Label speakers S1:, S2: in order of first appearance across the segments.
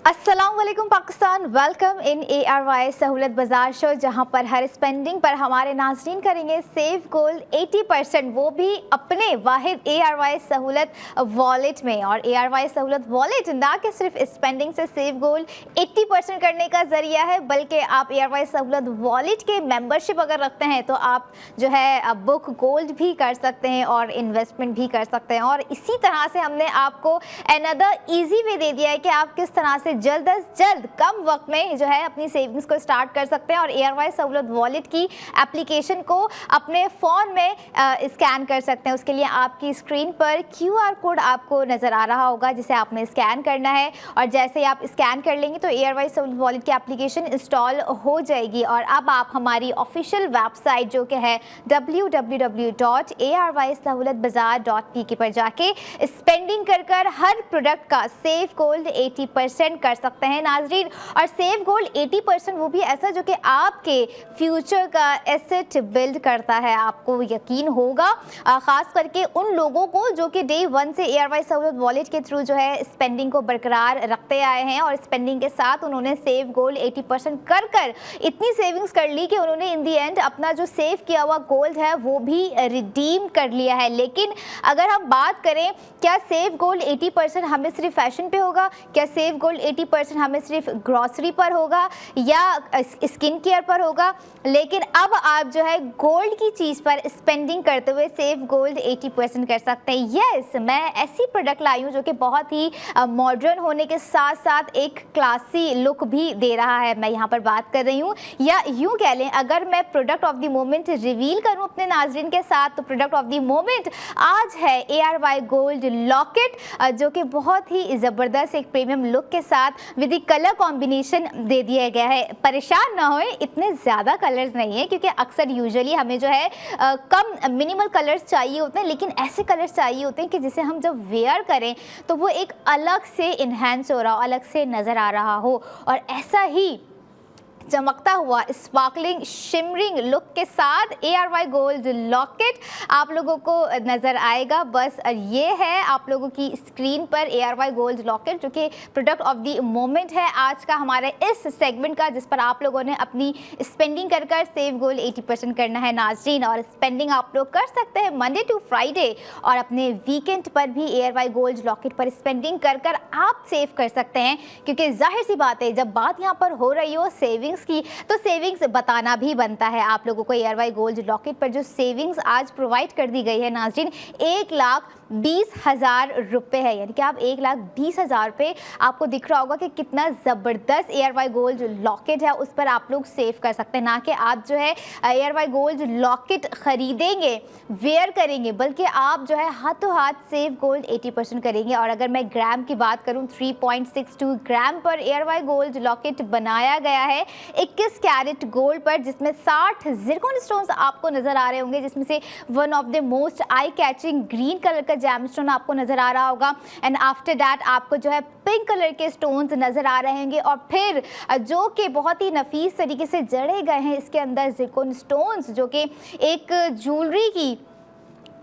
S1: अस्सलाम वालेकुम Pakistan, welcome in ARY सहूलत बाज़ार शो, जहां पर हर स्पेंडिंग पर हमारे नाज़रीन करेंगे सेव गोल्ड 80%, वो भी अपने वाहिद ARY सहूलत वॉलेट में। और ARY सहूलत वॉलेट ना कि सिर्फ स्पेंडिंग से सेव गोल्ड 80% करने का ज़रिया है, बल्कि आप ARY सहूलत वॉलेट के मेंबरशिप अगर रखते हैं तो आप जो है बुक गोल्ड भी कर सकते हैं और इन्वेस्टमेंट भी कर सकते हैं। और इसी तरह से हमने आपको अनदर ईजी वे दे दिया है कि आप किस तरह से जल्द अज जल्द कम वक्त में जो है अपनी सेविंग्स को स्टार्ट कर सकते हैं और ARY सहूलत वॉलेट की एप्लीकेशन को अपने फ़ोन में स्कैन कर सकते हैं। उसके लिए आपकी स्क्रीन पर QR कोड आपको नज़र आ रहा होगा, जिसे आपने स्कैन करना है और जैसे ही आप स्कैन कर लेंगे तो ARY सहूलत वॉलेट की एप्लीकेशन इंस्टॉल हो जाएगी। और अब आप हमारी ऑफिशियल वेबसाइट जो कि है www.arysahoulatbazaar.pk पर जाके स्पेंडिंग कर हर प्रोडक्ट का सेव गोल्ड 80% कर सकते हैं नाजरीन। और सेव गोल्ड 80% वो भी ऐसा जो कि आपके फ्यूचर का एसेट बिल्ड करता है। आपको यकीन होगा ख़ास करके उन लोगों को जो कि डे 1 से ARY सहूलत वॉलेट के थ्रू जो है स्पेंडिंग को बरकरार रखते आए हैं और स्पेंडिंग के साथ उन्होंने सेव गोल्ड 80% कर इतनी सेविंग्स कर ली कि उन्होंने इन दी एंड अपना जो सेव किया हुआ गोल्ड है वो भी रिडीम कर लिया है। लेकिन अगर हम बात करें क्या सेव गोल्ड 80% हमें सिर्फ फैशन पे होगा, क्या सेव गोल्ड 80% हमें सिर्फ ग्रॉसरी पर होगा या स्किन केयर पर होगा, लेकिन अब आप जो है गोल्ड की चीज़ पर स्पेंडिंग करते हुए सेव गोल्ड 80% कर सकते हैं। यस, मैं ऐसी प्रोडक्ट लाई हूँ जो कि बहुत ही मॉडर्न होने के साथ साथ एक क्लासी लुक भी दे रहा है। मैं यहाँ पर बात कर रही हूँ, या यूँ कह लें अगर मैं product of the moment reveal करूँ अपने नाजरीन के साथ, तो प्रोडक्ट ऑफ द मोमेंट आज है ARY गोल्ड लॉकेट, जो कि बहुत ही ज़बरदस्त एक प्रीमियम लुक के साथ विद कलर कॉम्बिनेशन दे दिया गया है। परेशान ना होए, इतने ज़्यादा कलर्स नहीं है क्योंकि अक्सर यूजुअली हमें जो है कम मिनिमल कलर्स चाहिए होते हैं, लेकिन ऐसे कलर्स चाहिए होते हैं कि जिसे हम जब वेयर करें तो वो एक अलग से इन्हेंस हो रहा हो, अलग से नज़र आ रहा हो। और ऐसा ही चमकता हुआ स्पार्कलिंग शिमरिंग लुक के साथ ARY गोल्ड लॉकेट आप लोगों को नज़र आएगा। बस ये है आप लोगों की स्क्रीन पर ARY गोल्ड लॉकेट, जो कि प्रोडक्ट ऑफ द मोमेंट है आज का हमारे इस सेगमेंट का, जिस पर आप लोगों ने अपनी स्पेंडिंग कर सेव गोल्ड 80% करना है नाजरीन। और स्पेंडिंग आप लोग कर सकते हैं मंडे टू फ्राइडे, और अपने वीकेंड पर भी ARY गोल्ड लॉकेट पर स्पेंडिंग कर आप सेव कर सकते हैं। क्योंकि जाहिर सी बात है, जब बात यहाँ पर हो रही हो सेविंग की, तो सेविंग्स बताना भी बनता है आप लोगों को। ARY गोल्ड लॉकेट पर जो सेविंग्स आज प्रोवाइड कर दी गई है नाजरीन, 1,20,000 रुपये है। यानी कि आप 1,20,000 रुपये आपको दिख रहा होगा कि कितना ज़बरदस्त ARY गोल्ड लॉकेट है, उस पर आप लोग सेव कर सकते हैं। ना कि आप जो है ARY गोल्ड लॉकेट ख़रीदेंगे, वेयर करेंगे, बल्कि आप जो है हाथों हाथ सेव गोल्ड 80% करेंगे। और अगर मैं ग्राम की बात करूँ, 3.62 ग्राम पर ARY गोल्ड लॉकेट बनाया गया है 21 कैरेट गोल्ड पर, जिसमें 60 ज़िरकॉन स्टोन्स आपको नज़र आ रहे होंगे, जिसमें से one of the most eye catching green colour का जैमस्टोन आपको नज़र आ रहा होगा। एंड आफ्टर दैट आपको जो है पिंक कलर के स्टोन्स नज़र आ रहे होंगे, और फिर जो कि बहुत ही नफीस तरीके से जड़े गए हैं इसके अंदर ज़िरकॉन स्टोन्स, जो कि एक ज्वेलरी की,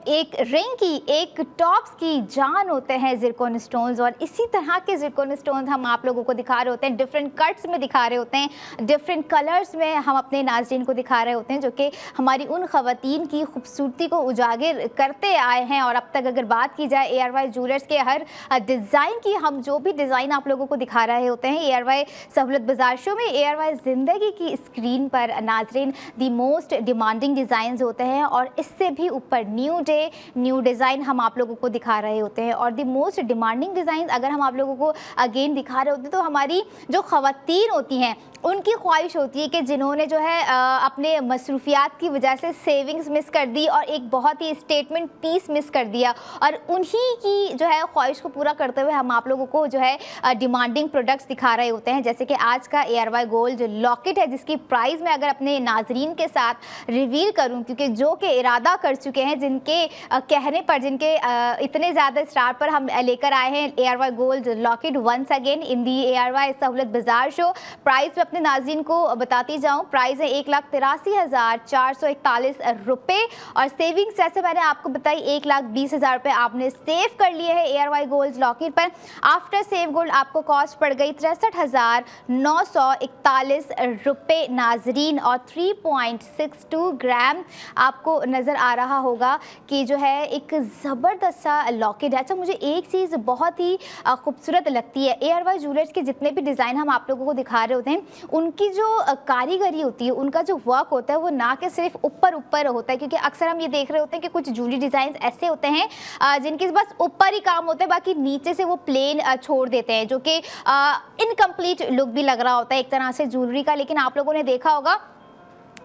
S1: एक रिंग की, एक टॉप्स की जान होते हैं ज़िरकॉन स्टोन्स। और इसी तरह के ज़िरकॉन स्टोन्स हम आप लोगों को दिखा रहे होते हैं, डिफरेंट कट्स में दिखा रहे होते हैं, डिफरेंट कलर्स में हम अपने नाज़रीन को दिखा रहे होते हैं, जो कि हमारी उन ख़वातीन की खूबसूरती को उजागर करते आए हैं। और अब तक अगर बात की जाए ARY ज्वेलर्स के हर डिज़ाइन की, हम जो भी डिज़ाइन आप लोगों को दिखा रहे होते हैं ARY सहूलत बाज़ार शो में, ARY ज़िंदगी की स्क्रीन पर नाज़रीन दी मोस्ट डिमांडिंग डिज़ाइन होते हैं, और इससे भी ऊपर न्यू डिज़ाइन हम आप लोगों को दिखा रहे होते हैं। और द मोस्ट डिमांडिंग डिज़ाइन अगर हम आप लोगों को अगेन दिखा रहे होते हैं, तो हमारी जो ख़वातीन होती हैं उनकी ख्वाहिश होती है कि जिन्होंने जो है अपने मसरूफियात की वजह से सेविंग्स मिस कर दी और एक बहुत ही स्टेटमेंट पीस मिस कर दिया, और उन्हीं की जो है ख्वाहिश को पूरा करते हुए हम आप लोगों को जो है डिमांडिंग प्रोडक्ट्स दिखा रहे होते हैं। जैसे कि आज का ARY गोल्ड लॉकेट है, जिसकी प्राइस मैं अगर अपने नाजरीन के साथ रिवील करूं, क्योंकि जो कि इरादा कर चुके हैं, जिनके कहने पर, जिनके इतने ज़्यादा स्टार पर हम लेकर आए हैं ARY gold locket once again in the ARY Sahulat Bazaar show. Price में अपने नाज़रीन को बताती जाऊँ, प्राइस है 1,83,441 रुपये और सेविंग्स जैसे मैंने आपको बताई 1,20,000 रुपये आपने सेव कर लिए हैं ARY गोल्ड लॉकेट पर। आफ्टर सेव गोल्ड आपको कॉस्ट पड़ गई 63,941 रुपये नाजरीन और 3.62 ग्राम आपको नज़र आ रहा होगा कि जो है एक ज़बरदस्त सा लॉकेट है। अच्छा, मुझे एक चीज़ बहुत ही खूबसूरत लगती है, ARY ज्वेलर्स के जितने भी डिज़ाइन हम आप लोगों को दिखा रहे होते हैं, उनकी जो कारीगरी होती है, उनका जो वर्क होता है वो ना कि सिर्फ ऊपर होता है, क्योंकि अक्सर हम ये देख रहे होते हैं कि कुछ ज्वेलरी डिज़ाइन ऐसे होते हैं जिनके बस ऊपर ही काम होता है, बाकी नीचे से वो प्लेन छोड़ देते हैं, जो कि इनकम्प्लीट लुक भी लग रहा होता है एक तरह से ज्वेलरी का। लेकिन आप लोगों ने देखा होगा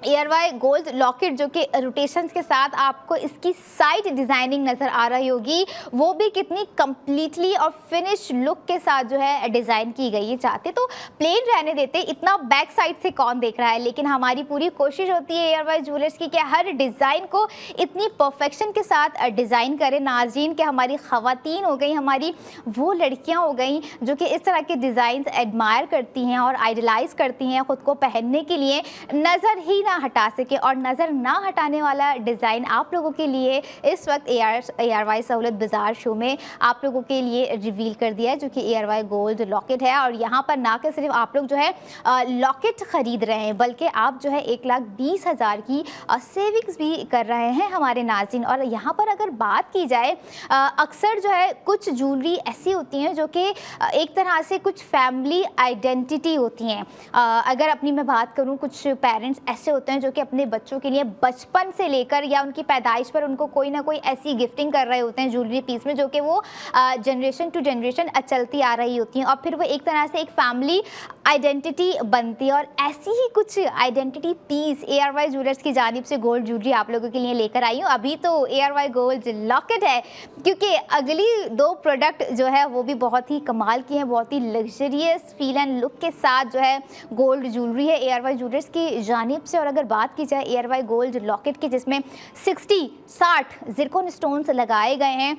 S1: ARY गोल्ड लॉकेट जो कि रोटेशंस के साथ आपको इसकी साइड डिज़ाइनिंग नज़र आ रही होगी, वो भी कितनी कम्प्लीटली और फिनिश लुक के साथ जो है डिज़ाइन की गई है। चाहते तो प्लेन रहने देते, इतना बैक साइड से कौन देख रहा है, लेकिन हमारी पूरी कोशिश होती है ARY ज्वेलर्स की कि हर डिज़ाइन को इतनी परफेक्शन के साथ डिज़ाइन करें नाज़रीन, कि हमारी ख़वातीन हो गई, हमारी वो लड़कियाँ हो गई जो कि इस तरह के डिज़ाइन एडमायर करती हैं और आइडलाइज़ करती हैं ख़ुद को पहनने के लिए, नज़र ही ना हटा सके। और नज़र ना हटाने वाला डिज़ाइन आप लोगों के लिए इस वक्त ARY सहूलत बाजार शो में आप लोगों के लिए रिवील कर दिया है, जो कि ARY गोल्ड लॉकेट है। और यहाँ पर ना कि सिर्फ आप लोग जो है लॉकेट ख़रीद रहे हैं, बल्कि आप जो है 1,20,000 की सेविंग्स भी कर रहे हैं हमारे नाज़रीन। और यहाँ पर अगर बात की जाए, अक्सर जो है कुछ ज्वेलरी ऐसी होती हैं जो कि एक तरह से कुछ फैमिली आइडेंटिटी होती हैं। अगर अपनी मैं बात करूँ, कुछ पेरेंट्स ऐसे होते हैं जो कि अपने बच्चों के लिए बचपन से लेकर या उनकी पैदाइश पर उनको कोई ना कोई ऐसी गिफ्टिंग कर रहे होते हैं ज्वेलरी पीस में, जो कि वो जनरेशन टू जनरेशन चलती आ रही होती हैं और फिर वो एक तरह से एक फैमिली आइडेंटिटी बनती है। और ऐसी ही कुछ आइडेंटिटी पीस ARY ज्वेलर्स की जानिब से गोल्ड ज्वेलरी आप लोगों के लिए लेकर आई हूँ। अभी तो ARY गोल्ड लॉकेट है, क्योंकि अगली 2 प्रोडक्ट जो है वो भी बहुत ही कमाल की हैं, बहुत ही लग्जरियस फील एंड लुक के साथ जो है गोल्ड ज्वेलरी है ARY ज्वेलर्स की जानिब से। और अगर बात की जाए ARY गोल्ड लॉकेट की, जिसमें 60 ज़िरकॉन स्टोन्स लगाए गए हैं,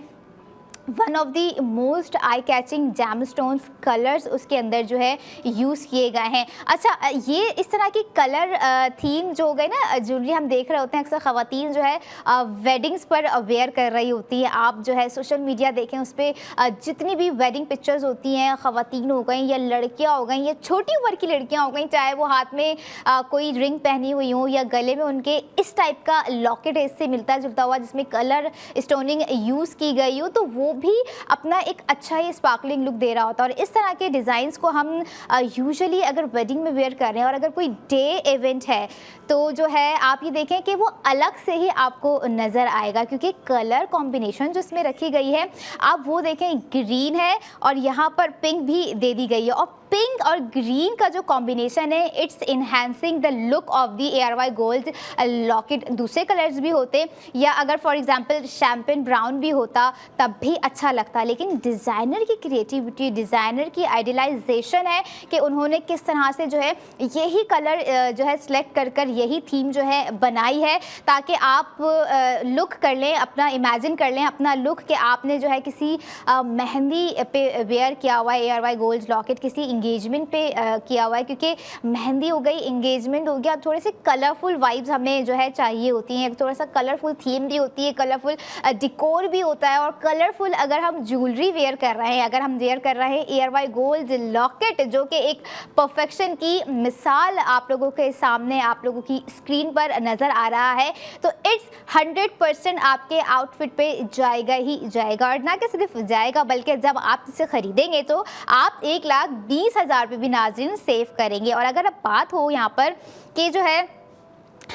S1: one of the most eye catching jam stones colours उसके अंदर जो है यूज़ किए गए हैं। अच्छा, ये इस तरह की कलर थीम जो हो गई ना ज्वेलरी हम देख रहे होते हैं, अक्सर ख़वातीन जो है वेडिंग्स पर वेयर कर रही होती है। आप जो है सोशल मीडिया देखें, उस पर जितनी भी वेडिंग पिक्चर्स होती हैं, ख़वातीन हो गई या लड़कियाँ हो गई या छोटी उम्र की लड़कियाँ हो गई, चाहे वो हाथ में कोई रिंग पहनी हुई हो या गले में उनके इस टाइप का लॉकेट है इससे मिलता जुलता हुआ, जिसमें कलर स्टोनिंग यूज़ की गई हो, तो वो भी अपना एक अच्छा ही स्पार्कलिंग लुक दे रहा होता है। और इस तरह के डिज़ाइंस को हम यूजुअली अगर वेडिंग में वेयर कर रहे हैं और अगर कोई डे इवेंट है, तो जो है आप ये देखें कि वो अलग से ही आपको नज़र आएगा, क्योंकि कलर कॉम्बिनेशन जो इसमें रखी गई है, आप वो देखें, ग्रीन है और यहाँ पर पिंक भी दे दी गई है। और पिंक और ग्रीन का जो कॉम्बिनेशन है, it's enhancing the look of the ARY gold locket. दूसरे कलर्स भी होते या अगर फॉर एग्जांपल शैम्पेन ब्राउन भी होता तब भी अच्छा लगता, लेकिन डिज़ाइनर की क्रिएटिविटी, डिज़ाइनर की आइडियलाइजेशन है कि उन्होंने किस तरह से जो है यही कलर जो है सिलेक्ट कर यही थीम जो है बनाई है, ताकि आप लुक कर लें, अपना इमेजिन कर लें अपना लुक कि आपने जो है किसी मेहंदी पे वेयर किया हुआ है ARY गोल्ड लॉकेट, किसी इंगेजमेंट पे किया हुआ है, क्योंकि मेहंदी हो गई, इंगेजमेंट हो गया, थोड़े से कलरफुल वाइब्स हमें जो है चाहिए होती हैं, थोड़ा सा कलरफुल थीम भी होती है, कलरफुल डिकोर भी होता है। और कलरफुल अगर हम ज्वेलरी वेयर कर रहे हैं, अगर हम वेयर कर रहे हैं ARY गोल्ड लॉकेट, जो कि एक परफेक्शन की मिसाल आप लोगों के सामने, आप लोगों की स्क्रीन पर नज़र आ रहा है, तो इट्स 100% आपके आउटफिट पे जाएगा ही जाएगा। और ना कि सिर्फ जाएगा, बल्कि जब आप इसे ख़रीदेंगे तो आप 1,20,000 रुपये भी नाज़रीन सेव करेंगे। और अगर अब बात हो यहाँ पर कि जो है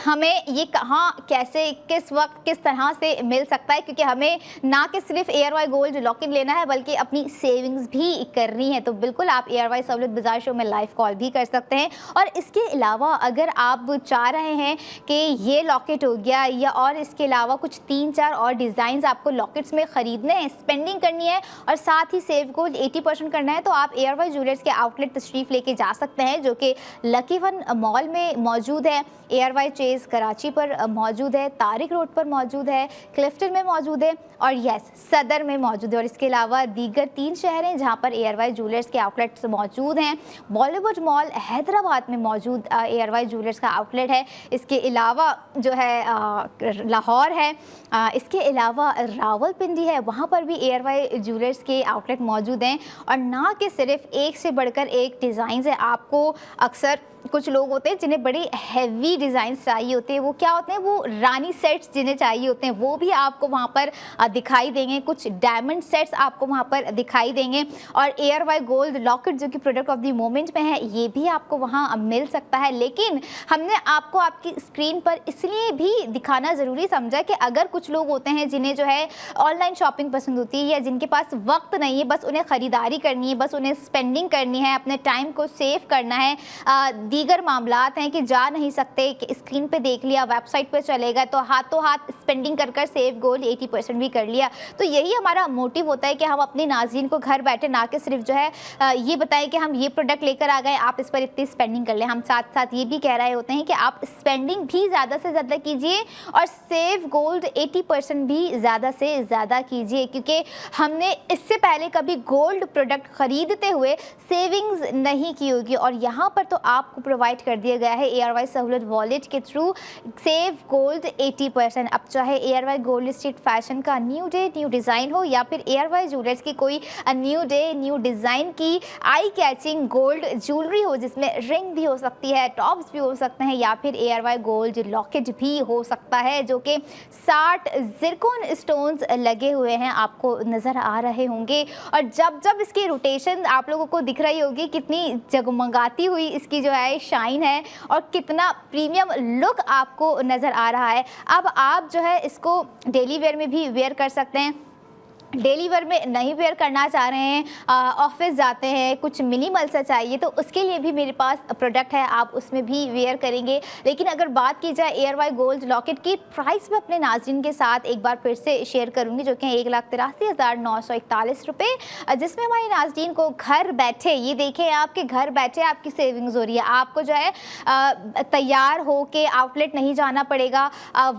S1: हमें ये कहाँ, कैसे, किस वक्त, किस तरह से मिल सकता है, क्योंकि हमें ना कि सिर्फ ARY गोल्ड लॉकेट लेना है बल्कि अपनी सेविंग्स भी करनी है, तो बिल्कुल आप ARY सहूलत बाजार शो में लाइव कॉल भी कर सकते हैं। और इसके अलावा अगर आप चाह रहे हैं कि ये लॉकेट हो गया या और इसके अलावा कुछ 3-4 और डिज़ाइंस आपको लॉकेट्स में ख़रीदने हैं, स्पेंडिंग करनी है और साथ ही सेव गोल्ड 80% करना है, तो आप ARY ज्वेलर्स के आउटलेट तशरीफ़ लेके जा सकते हैं, जो कि लकी वन मॉल में मौजूद है। ARY चेज कराची पर मौजूद है, तारिक रोड पर मौजूद है, क्लिफ्टन में मौजूद है और यस सदर में मौजूद है। और इसके अलावा दीगर 3 शहर हैं जहां पर ARY ज्वेलर्स के आउटलेट्स मौजूद हैं। बॉलीवुड मॉल हैदराबाद में मौजूद ARY ज्वेलर्स का आउटलेट है। इसके अलावा जो है लाहौर है, इसके अलावा रावलपिंडी है, वहाँ पर भी ARY ज्वेलर्स के आउटलेट मौजूद हैं। और ना कि सिर्फ एक से बढ़कर एक डिज़ाइन है, आपको अक्सर कुछ लोग होते हैं जिन्हें बड़ी हैवी डिज़ाइन चाहिए होते हैं, वो क्या होते हैं, वो रानी सेट्स जिन्हें चाहिए होते हैं, वो भी आपको वहाँ पर दिखाई देंगे। कुछ डायमंड सेट्स आपको वहाँ पर दिखाई देंगे। और ARY गोल्ड लॉकेट जो कि प्रोडक्ट ऑफ द मोमेंट में है, ये भी आपको वहाँ मिल सकता है। लेकिन हमने आपको आपकी स्क्रीन पर इसलिए भी दिखाना ज़रूरी समझा कि अगर कुछ लोग होते हैं जिन्हें जो है ऑनलाइन शॉपिंग पसंद होती है, या जिनके पास वक्त नहीं है, बस उन्हें ख़रीदारी करनी है, बस उन्हें स्पेंडिंग करनी है, अपने टाइम को सेव करना है, दीगर मामलात हैं कि जा नहीं सकते, कि स्क्रीन पे देख लिया, वेबसाइट पे चलेगा तो हाथों हाथ स्पेंडिंग कर कर सेव गोल्ड 80% भी कर लिया। तो यही हमारा मोटिव होता है कि हम अपने नाज़रीन को घर बैठे ना कि सिर्फ जो है ये बताएं कि हम ये प्रोडक्ट लेकर आ गए, आप इस पर इतनी स्पेंडिंग कर लें। हम साथ साथ ये भी कह रहे होते हैं कि आप स्पेंडिंग भी ज़्यादा से ज़्यादा कीजिए और सेव गोल्ड 80% भी ज़्यादा से ज़्यादा कीजिए, क्योंकि हमने इससे पहले कभी गोल्ड प्रोडक्ट ख़रीदते हुए सेविंग्स नहीं की होगी। और यहाँ पर तो आपको प्रोवाइड कर दिया गया है ARY सहूलत वॉलेट के थ्रू सेव गोल्ड 80%। अब चाहे ARY गोल्ड स्ट्रीट फैशन का न्यू डे न्यू डिज़ाइन हो, या फिर ARY ज्वेलर्स की कोई न्यू डे न्यू डिज़ाइन की आई कैचिंग गोल्ड ज्वेलरी हो, जिसमें रिंग भी हो सकती है, टॉप्स भी हो सकते हैं, या फिर ARY गोल्ड लॉकेट भी हो सकता है जो कि 60 ज़िरकॉन स्टोन्स लगे हुए हैं, आपको नज़र आ रहे होंगे। और जब जब इसकी रोटेशन आप लोगों को दिख रही होगी, कितनी जगमगाती हुई इसकी जो है शाइन है और कितना प्रीमियम लुक आपको नज़र आ रहा है। अब आप जो है इसको डेली वेयर में भी वेयर कर सकते हैं। डेली वेयर में नहीं वेयर करना चाह रहे हैं, ऑफिस जाते हैं, कुछ मिनिमल सा चाहिए, तो उसके लिए भी मेरे पास प्रोडक्ट है, आप उसमें भी वेयर करेंगे। लेकिन अगर बात की जाए ARY गोल्ड लॉकेट की प्राइस में अपने नाज़रीन के साथ एक बार फिर से शेयर करूंगी, जो कि 1,83,941 रुपये, जिसमें हमारे नाज़रीन को घर बैठे, ये देखें आपके घर बैठे आपकी सेविंग्स हो रही है। आपको जो है तैयार हो के आउटलेट नहीं जाना पड़ेगा,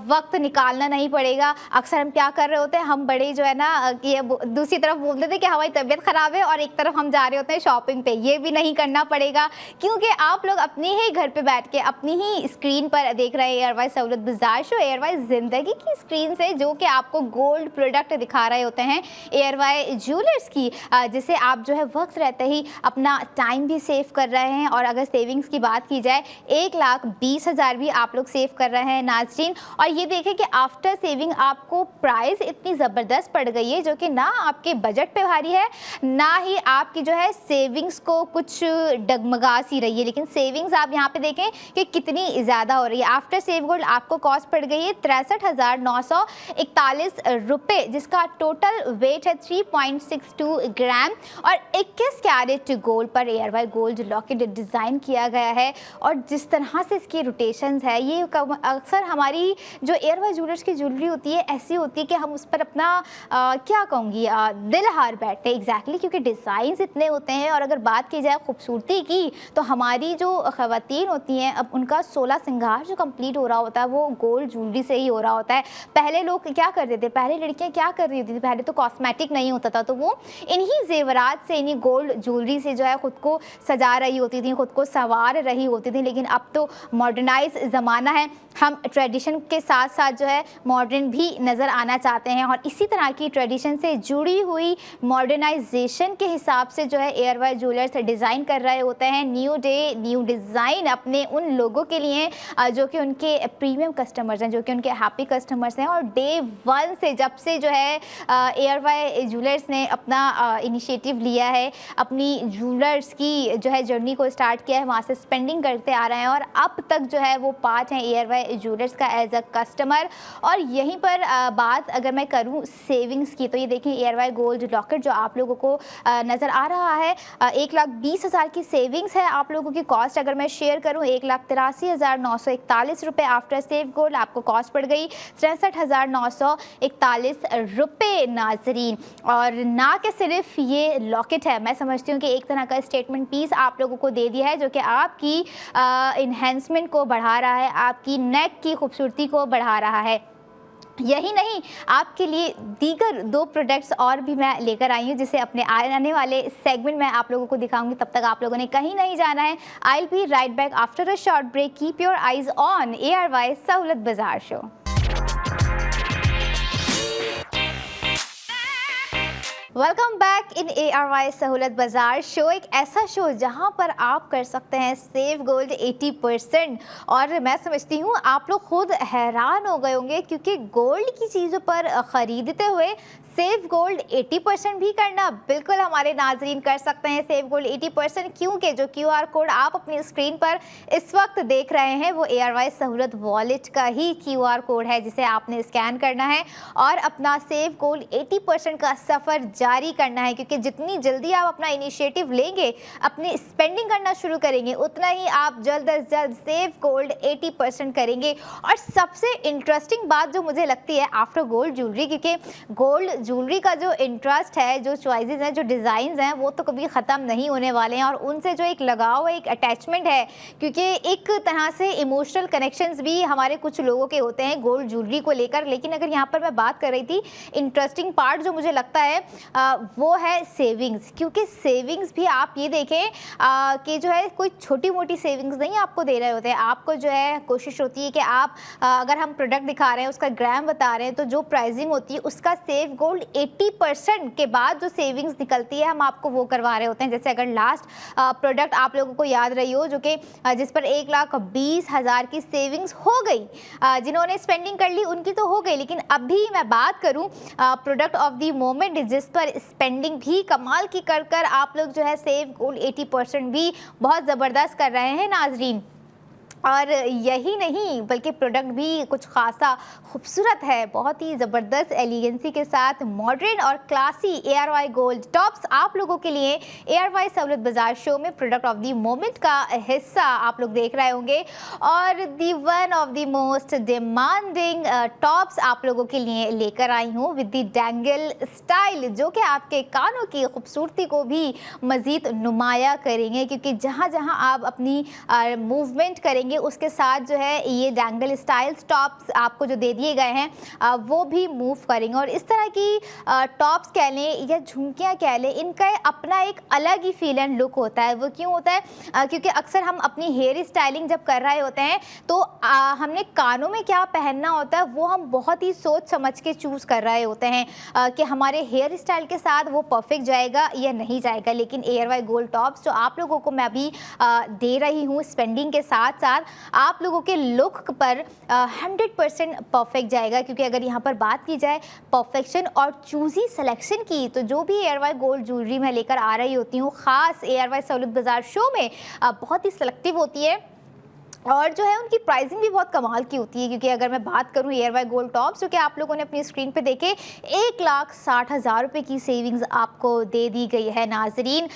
S1: वक्त निकालना नहीं पड़ेगा। अक्सर हम क्या कर रहे होते हैं, हम बड़े जो है ना ये दूसरी तरफ बोलते थे कि हमारी तबीयत ख़राब है और एक तरफ हम जा रहे होते हैं शॉपिंग पे। ये भी नहीं करना पड़ेगा, क्योंकि आप लोग अपने ही घर पे बैठ के अपनी ही स्क्रीन पर देख रहे हैं ARY Sahulat Bazaar show, ARY ज़िंदगी की स्क्रीन से, जो कि आपको गोल्ड प्रोडक्ट दिखा रहे होते हैं ARY ज्वेलर्स की, जिसे आप जो है वक्त रहते ही अपना टाइम भी सेव कर रहे हैं। और अगर सेविंग्स की बात की जाए, 1,20,000 भी आप लोग सेव कर रहे हैं नाज़रीन। और ये देखें कि आफ्टर सेविंग आपको प्राइस इतनी ज़बरदस्त पड़ गई है, जो कि ना आपके बजट पे भारी है, ना ही आपकी जो है सेविंग्स को कुछ डगमगा सी रही है। लेकिन सेविंग्स आप यहाँ पे देखें कि कितनी ज़्यादा हो रही है। आफ्टर सेव गोल्ड आपको कॉस्ट पड़ गई है 63,941 रुपये, जिसका टोटल वेट है 3.62 ग्राम। और 21 कैरेट गोल्ड पर ARY गोल्ड लॉकेट डिज़ाइन किया गया है। और जिस तरह से इसकी रोटेशंस है, ये अक्सर हमारी जो ARY ज्वेलर्स की ज्वेलरी होती है ऐसी होती है कि हम उस पर अपना क्या कहूँगी दिल हार बैठते हैं एग्जैक्टली, क्योंकि डिज़ाइंस इतने होते हैं। और अगर बात की जाए खूबसूरती की, तो हमारी जो ख़वातीन होती हैं, अब उनका 16 श्रृंगार जो कंप्लीट हो रहा होता है वो गोल्ड ज्वेलरी से ही हो रहा होता है। पहले लोग क्या करते थे, पहले लड़कियाँ क्या कर रही होती थी, पहले तो कॉस्मेटिक नहीं होता था, तो वो इन्हीं जेवरात से, इन्हीं गोल्ड ज्वेलरी से जो है ख़ुद को सजा रही होती थी, ख़ुद को संवार रही होती थी। लेकिन अब तो मॉडर्नाइज ज़माना है, हम ट्रेडिशन के साथ साथ जो है मॉडर्न भी नज़र आना चाहते हैं। और इसी तरह की ट्रेडिशन से जुड़ी हुई मॉडर्नाइजेशन के हिसाब से जो है ARY ज्वेलर्स डिज़ाइन कर रहे होते हैं न्यू डे न्यू डिज़ाइन अपने उन लोगों के लिए जो कि उनके प्रीमियम कस्टमर्स हैं, जो कि उनके हैप्पी कस्टमर्स हैं। और डे 1 से, जब से जो है ARY ज्वेलर्स ने अपना इनिशिएटिव लिया है, अपनी ज्वेलर्स की जो है जर्नी को स्टार्ट किया है, वहाँ से स्पेंडिंग करते आ रहे हैं और अब तक जो है वो पार्ट हैं ARY ज्वेलर्स का एज अ कस्टमर। और यहीं पर बात अगर मैं करूँ सेविंग्स की, तो ये देखें एयरवाई गोल्ड लॉकेट जो आप लोगों को नज़र आ रहा है, 1,20,000 की सेविंग्स है आप लोगों की। कॉस्ट अगर मैं शेयर करूँ 1,83,941 रुपये आफ्टर सेफ गोल्ड आपको कॉस्ट पड़ गई 63,941 रुपये नाजरीन। और ना कि सिर्फ ये लॉकेट है, मैं समझती हूँ कि एक तरह का स्टेटमेंट पीस आप लोगों को दे दिया है जो कि आपकी इन्हेंसमेंट को बढ़ा रहा है, आपकी नेक की खूबसूरती को बढ़ा रहा है। यही नहीं, आपके लिए दीगर 2 प्रोडक्ट्स और भी मैं लेकर आई हूँ जिसे अपने आने वाले सेगमेंट में आप लोगों को दिखाऊंगी। तब तक आप लोगों ने कहीं नहीं जाना है। I will be right back after a short break. Keep your eyes on ARY Sahulat Bazaar show. Welcome back in ARY Sahulat Bazaar show, एक ऐसा शो जहां पर आप कर सकते हैं सेव गोल्ड 80%। और मैं समझती हूं आप लोग खुद हैरान हो गए होंगे क्योंकि गोल्ड की चीज़ों पर ख़रीदते हुए सेव गोल्ड 80% भी करना, बिल्कुल हमारे नाजरीन कर सकते हैं सेव गोल्ड 80%, क्योंकि जो QR कोड आप अपनी स्क्रीन पर इस वक्त देख रहे हैं वो ARY सहूलत वॉलेट का ही QR कोड है जिसे आपने स्कैन करना है और अपना सेव गोल्ड 80% का सफ़र जारी करना है। क्योंकि जितनी जल्दी आप अपना इनिशिएटिव लेंगे, अपनी स्पेंडिंग करना शुरू करेंगे, उतना ही आप जल्द अज जल्द सेव गोल्ड 80% करेंगे। और सबसे इंटरेस्टिंग बात जो मुझे लगती है आफ्टर गोल्ड ज्वेलरी, क्योंकि गोल्ड ज्वेलरी का जो इंटरेस्ट है, जो चॉइसेस हैं, जो डिज़ाइंस हैं, वो तो कभी ख़त्म नहीं होने वाले हैं। और उनसे जो एक लगाव है, एक अटैचमेंट है, क्योंकि एक तरह से इमोशनल कनेक्शंस भी हमारे कुछ लोगों के होते हैं गोल्ड ज्वेलरी को लेकर। लेकिन अगर यहाँ पर मैं बात कर रही थी, इंटरेस्टिंग पार्ट जो मुझे लगता है वो है सेविंग्स। क्योंकि सेविंग्स भी आप ये देखें कि जो है कोई छोटी मोटी सेविंग्स नहीं आपको दे रहे होते हैं। आपको जो है कोशिश होती है कि आप अगर हम प्रोडक्ट दिखा रहे हैं, उसका ग्राम बता रहे हैं, तो जो प्राइसिंग होती है उसका सेव गोल्ड 80% के बाद जो सेविंग्स निकलती है हम आपको वो करवा रहे होते हैं। जैसे अगर लास्ट प्रोडक्ट आप लोगों को याद रही हो जो कि जिस पर 1,20,000 की सेविंग्स हो गई, जिन्होंने स्पेंडिंग कर ली उनकी तो हो गई, लेकिन अभी मैं बात करूं प्रोडक्ट ऑफ द मोमेंट जिस पर स्पेंडिंग भी कमाल की कर आप लोग जो है सेव गोल्ड 80% भी बहुत ज़बरदस्त कर रहे हैं नाजरीन। और यही नहीं बल्कि प्रोडक्ट भी कुछ खासा खूबसूरत है, बहुत ही ज़बरदस्त एलिगेंसी के साथ मॉडर्न और क्लासी ARY गोल्ड टॉप्स आप लोगों के लिए ARY सहूलत बाजार शो में प्रोडक्ट ऑफ द मोमेंट का हिस्सा आप लोग देख रहे होंगे। और the one of the most demanding tops आप लोगों के लिए लेकर आई हूँ विद द डैंगल स्टाइल, जो कि आपके कानों की खूबसूरती को भी मज़ीद नुमाया करेंगे। क्योंकि जहाँ जहाँ आप अपनी मूवमेंट करेंगे उसके साथ जो है ये डैंगल स्टाइल टॉप्स आपको जो दे दिए गए हैं वो भी मूव करेंगे। और इस तरह की टॉप्स कह लें या झुमकियाँ कह लें, इनका अपना एक अलग ही फील एंड लुक होता है। वो क्यों होता है? क्योंकि अक्सर हम अपनी हेयर स्टाइलिंग जब कर रहे होते हैं तो हमने कानों में क्या पहनना होता है वो हम बहुत ही सोच समझ के चूज़ कर रहे होते हैं कि हमारे हेयर स्टाइल के साथ वो परफेक्ट जाएगा या नहीं जाएगा। लेकिन ARY गोल्ड टॉप्स जो आप लोगों को मैं अभी दे रही हूँ स्पेंडिंग के साथ साथ आप लोगों के लुक पर 100% परफेक्ट जाएगा। क्योंकि अगर यहाँ पर बात की जाए परफेक्शन और चूज़ी सिलेक्शन की, तो जो भी ARY गोल्ड ज्वेलरी मैं लेकर आ रही होती हूँ ख़ास ARY सहूलत बाजार शो में बहुत ही सिलेक्टिव होती है और जो है उनकी प्राइसिंग भी बहुत कमाल की होती है। क्योंकि अगर मैं बात करूं ARY गोल्ड टॉप्स जो कि आप लोगों ने अपनी स्क्रीन पे देखे, 1,60,000 रुपये की सेविंग्स आपको दे दी गई है नाजरीन।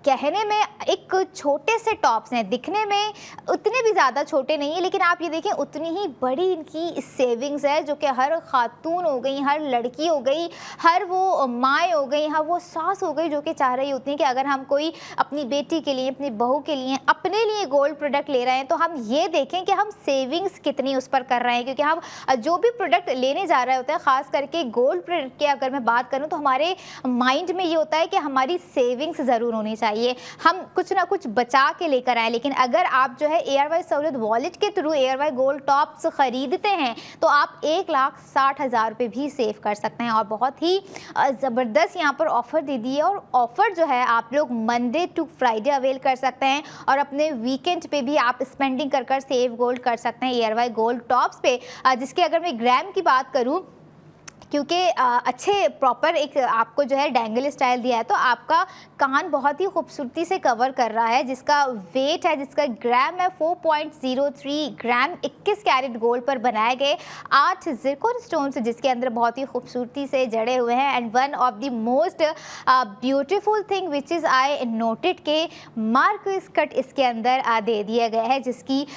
S1: कहने में एक छोटे से टॉप्स हैं, दिखने में उतने भी ज़्यादा छोटे नहीं है, लेकिन आप ये देखें उतनी ही बड़ी इनकी सेविंग्स है जो कि हर खातून हो गई, हर लड़की हो गई, हर वो माँ हो गई, हर वो सास हो गई जो कि चाह रही होती हैं कि अगर हम कोई अपनी बेटी के लिए, अपनी बहू के लिए, अपने लिए गोल्ड प्रोडक्ट ले रहे हैं तो हम ये देखें कि हम सेविंग्स कितनी उस पर कर रहे हैं। क्योंकि हम जो भी प्रोडक्ट लेने जा रहे होते हैं, ख़ास करके गोल्ड प्रोडक्ट की अगर मैं बात करूं तो हमारे माइंड में ये होता है कि हमारी सेविंग्स ज़रूर होनी चाहिए, हम कुछ ना कुछ बचा के लेकर आए। लेकिन अगर आप जो है ARY सहूलत वॉलेट के थ्रू ARY गोल्ड टॉप्स ख़रीदते हैं तो आप 1,60,000 रुपये भी सेव कर सकते हैं। और बहुत ही ज़बरदस्त यहाँ पर ऑफ़र दे दी है और ऑफ़र जो है आप लोग मंडे टू फ्राइडे अवेल कर सकते हैं और अपने वीकेंड पे भी आप स्पेंडिंग कर सेव गोल्ड कर सकते हैं ARY गोल्ड टॉप्स पे, जिसके अगर मैं ग्राम की बात करूं क्योंकि अच्छे प्रॉपर एक आपको जो है डैंगल स्टाइल दिया है, तो आपका कान बहुत ही खूबसूरती से कवर कर रहा है, जिसका वेट है, जिसका ग्राम है 4.03 ग्राम 21 कैरेट गोल्ड पर बनाए गए 8 ज़िरकॉन स्टोन्स, जिसके अंदर बहुत ही खूबसूरती से जड़े हुए हैं। And one of the most beautiful thing which is I noted के मार्क्वेस कट इसके अंदर दे दिया गया है, जिसकी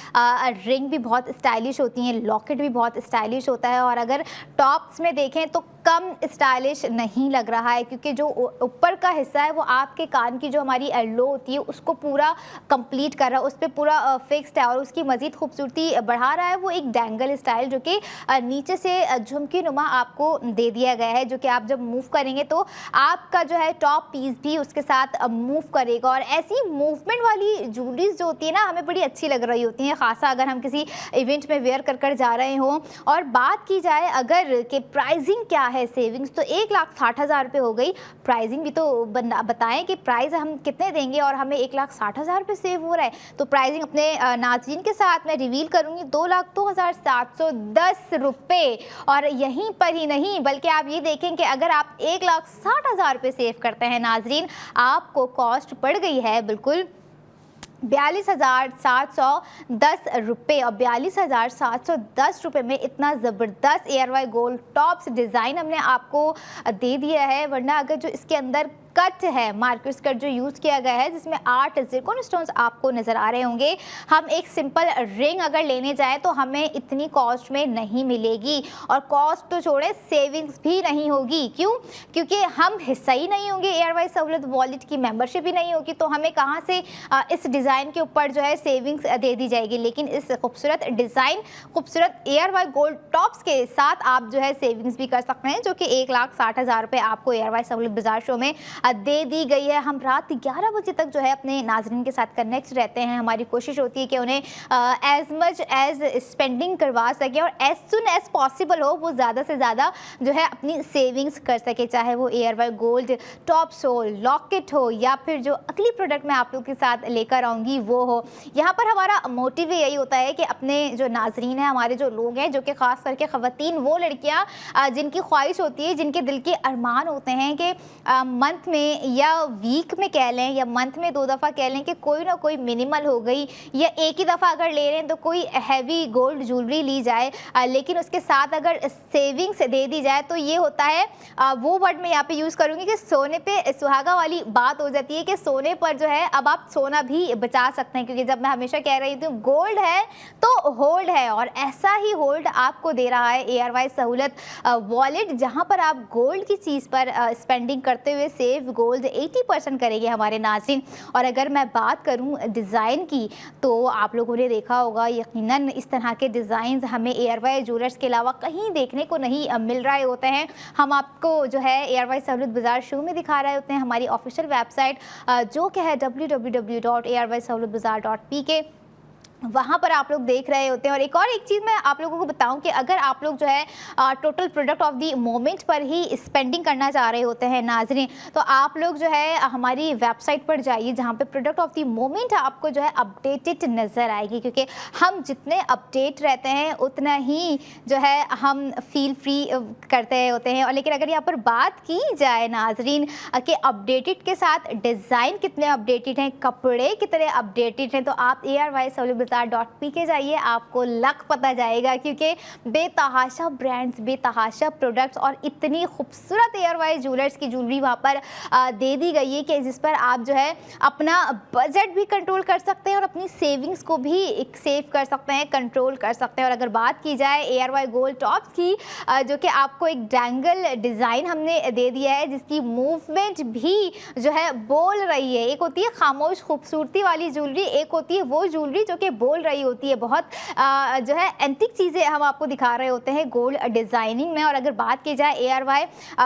S1: रिंग भी बहुत स्टाइलिश होती है, लॉकेट भी बहुत स्टाइलिश होता है। और अगर टॉप्स में देखें तो कम स्टाइलिश नहीं लग रहा है, क्योंकि जो ऊपर का हिस्सा है वो आपके कान की जो हमारी लो होती है उसको पूरा कंप्लीट कर रहा है, उस पर पूरा फिक्स्ड है और उसकी मज़ीद खूबसूरती बढ़ा रहा है वो एक डैंगल स्टाइल, जो कि नीचे से झुमकी नुमा आपको दे दिया गया है, जो कि आप जब मूव करेंगे तो आपका जो है टॉप पीस भी उसके साथ मूव करेगा। और ऐसी मूवमेंट वाली ज्वेलरीज जो होती है ना, हमें बड़ी अच्छी लग रही होती हैं, खासा अगर हम किसी इवेंट में वेयर कर जा रहे हों। और बात की जाए अगर कि प्राइसिंग क्या है सेविंग्स, तो 1,60,000 रुपये हो गई। प्राइसिंग भी तो बताएं कि प्राइस हम कितने देंगे और हमें 1,60,000 रुपये सेव हो रहा है। तो प्राइसिंग अपने नाज़रीन के साथ मैं रिवील करूंगी 2,02,710 रुपये। और यहीं पर ही नहीं बल्कि आप ये देखें कि अगर आप 1,60,000 रुपये सेव करते हैं नाज़रीन, आपको कॉस्ट पड़ गई है बिल्कुल 42,710 रुपये। और 42,710 रुपये में इतना ज़बरदस्त एयरवाई गोल्ड टॉप्स डिज़ाइन हमने आपको दे दिया है। वरना अगर जो इसके अंदर कट है, मार्क्वेस कट जो यूज़ किया गया है, जिसमें 8 ज़िरकॉन स्टोन्स आपको नज़र आ रहे होंगे, हम एक सिंपल रिंग अगर लेने जाएं तो हमें इतनी कॉस्ट में नहीं मिलेगी। और कॉस्ट तो छोड़े, सेविंग्स भी नहीं होगी। क्यों? क्योंकि हम हिस्सा ही नहीं होंगे एयरवाई सहूलत वॉलेट की, मेंबरशिप ही नहीं होगी, तो हमें कहाँ से इस डिज़ाइन के ऊपर जो है सेविंग्स दे दी जाएगी। लेकिन इस खूबसूरत डिज़ाइन, खूबसूरत एयरवाई गोल्ड टॉप्स के साथ आप जो है सेविंग्स भी कर सकते हैं, जो कि 1,60,000 रुपये आपको एयरवाई सहूलत बाजार शो में दे दी गई है। हम रात 11 बजे तक जो है अपने नाज़रीन के साथ कनेक्ट रहते हैं। हमारी कोशिश होती है कि उन्हें एज मच एज स्पेंडिंग करवा सके और एज सुन एज पॉसिबल हो वो ज़्यादा से ज़्यादा जो है अपनी सेविंग्स कर सके, चाहे वो एयरवाई गोल्ड टॉप्स हो, लॉकेट हो, या फिर जो अगली प्रोडक्ट मैं आप लोग के साथ लेकर आऊँगी वो हो। यहाँ पर हमारा मोटिव यही होता है कि अपने जो नाज़रीन हैं, हमारे जो लोग हैं, जो कि ख़ास करके ख़वातीन, वो लड़कियाँ जिनकी ख्वाहिश होती है, जिनके दिल के अरमान होते हैं कि मंथ में या वीक में कह लें या मंथ में 2 दफ़ा कह लें कि कोई ना कोई मिनिमल हो गई, या एक ही दफ़ा अगर ले रहे हैं तो कोई हैवी गोल्ड ज्वेलरी ली जाए, लेकिन उसके साथ अगर सेविंग्स दे दी जाए तो ये होता है, वो वर्ड मैं यहाँ पे यूज़ करूँगी कि सोने पे सुहागा वाली बात हो जाती है कि सोने पर जो है अब आप सोना भी बचा सकते हैं। क्योंकि जब मैं हमेशा कह रही थी गोल्ड है तो होल्ड है, और ऐसा ही होल्ड आपको दे रहा है एयरवाई सहूलत वॉलेट, जहाँ पर आप गोल्ड की चीज़ पर स्पेंडिंग करते हुए सेव गोल्ड 80% करेंगे हमारे नाज़रीन। और अगर मैं बात करूं डिज़ाइन की, तो आप लोगों ने देखा होगा यकीनन इस तरह के डिज़ाइंस हमें एयरवाई ज्वेलर्स के अलावा कहीं देखने को नहीं मिल रहे होते हैं। हम आपको जो है एयरवाई सहूलत बाजार शो में दिखा रहे होते हैं, हमारी ऑफिशियल वेबसाइट जो कि है www.airwaysahulutbazaar.pk, वहाँ पर आप लोग देख रहे होते हैं। और एक चीज़ मैं आप लोगों को बताऊं कि अगर आप लोग जो है total product of the moment पर ही स्पेंडिंग करना चाह रहे होते हैं नाज़रीन, तो आप लोग जो है हमारी वेबसाइट पर जाइए, जहाँ पे प्रोडक्ट ऑफ दी मोमेंट आपको जो है अपडेटेड नज़र आएगी। क्योंकि हम जितने अपडेट रहते हैं उतना ही जो है हम फील फ्री करते होते हैं। और लेकिन अगर यहाँ पर बात की जाए नाज़रीन कि अपडेटेड के साथ डिज़ाइन कितने अपडेटेड हैं, कपड़े कितने अपडेटेड हैं, तो आप airwaysahulutbazaar.pk जाइए, आपको लक पता जाएगा। क्योंकि बेतहाशा ब्रांड्स, बेतहाशा प्रोडक्ट्स और इतनी खूबसूरत एयरवाई ज्वेलर्स की ज्वेलरी वहाँ पर दे दी गई है कि जिस पर आप जो है अपना बजट भी कंट्रोल कर सकते हैं और अपनी सेविंग्स को भी एक सेव कर सकते हैं, कंट्रोल कर सकते हैं। और अगर बात की जाए एयरवाई गोल्ड टॉप्स की, जो कि आपको एक डैंगल डिज़ाइन हमने दे दिया है, जिसकी मूवमेंट भी जो है बोल रही है। एक होती है खामोश खूबसूरती वाली ज्वेलरी, एक होती है वो ज्वेलरी जो कि बोल रही होती है। बहुत जो है एंटिक चीज़ें हम आपको दिखा रहे होते हैं गोल्ड डिज़ाइनिंग में। और अगर बात की जाए एयरवाई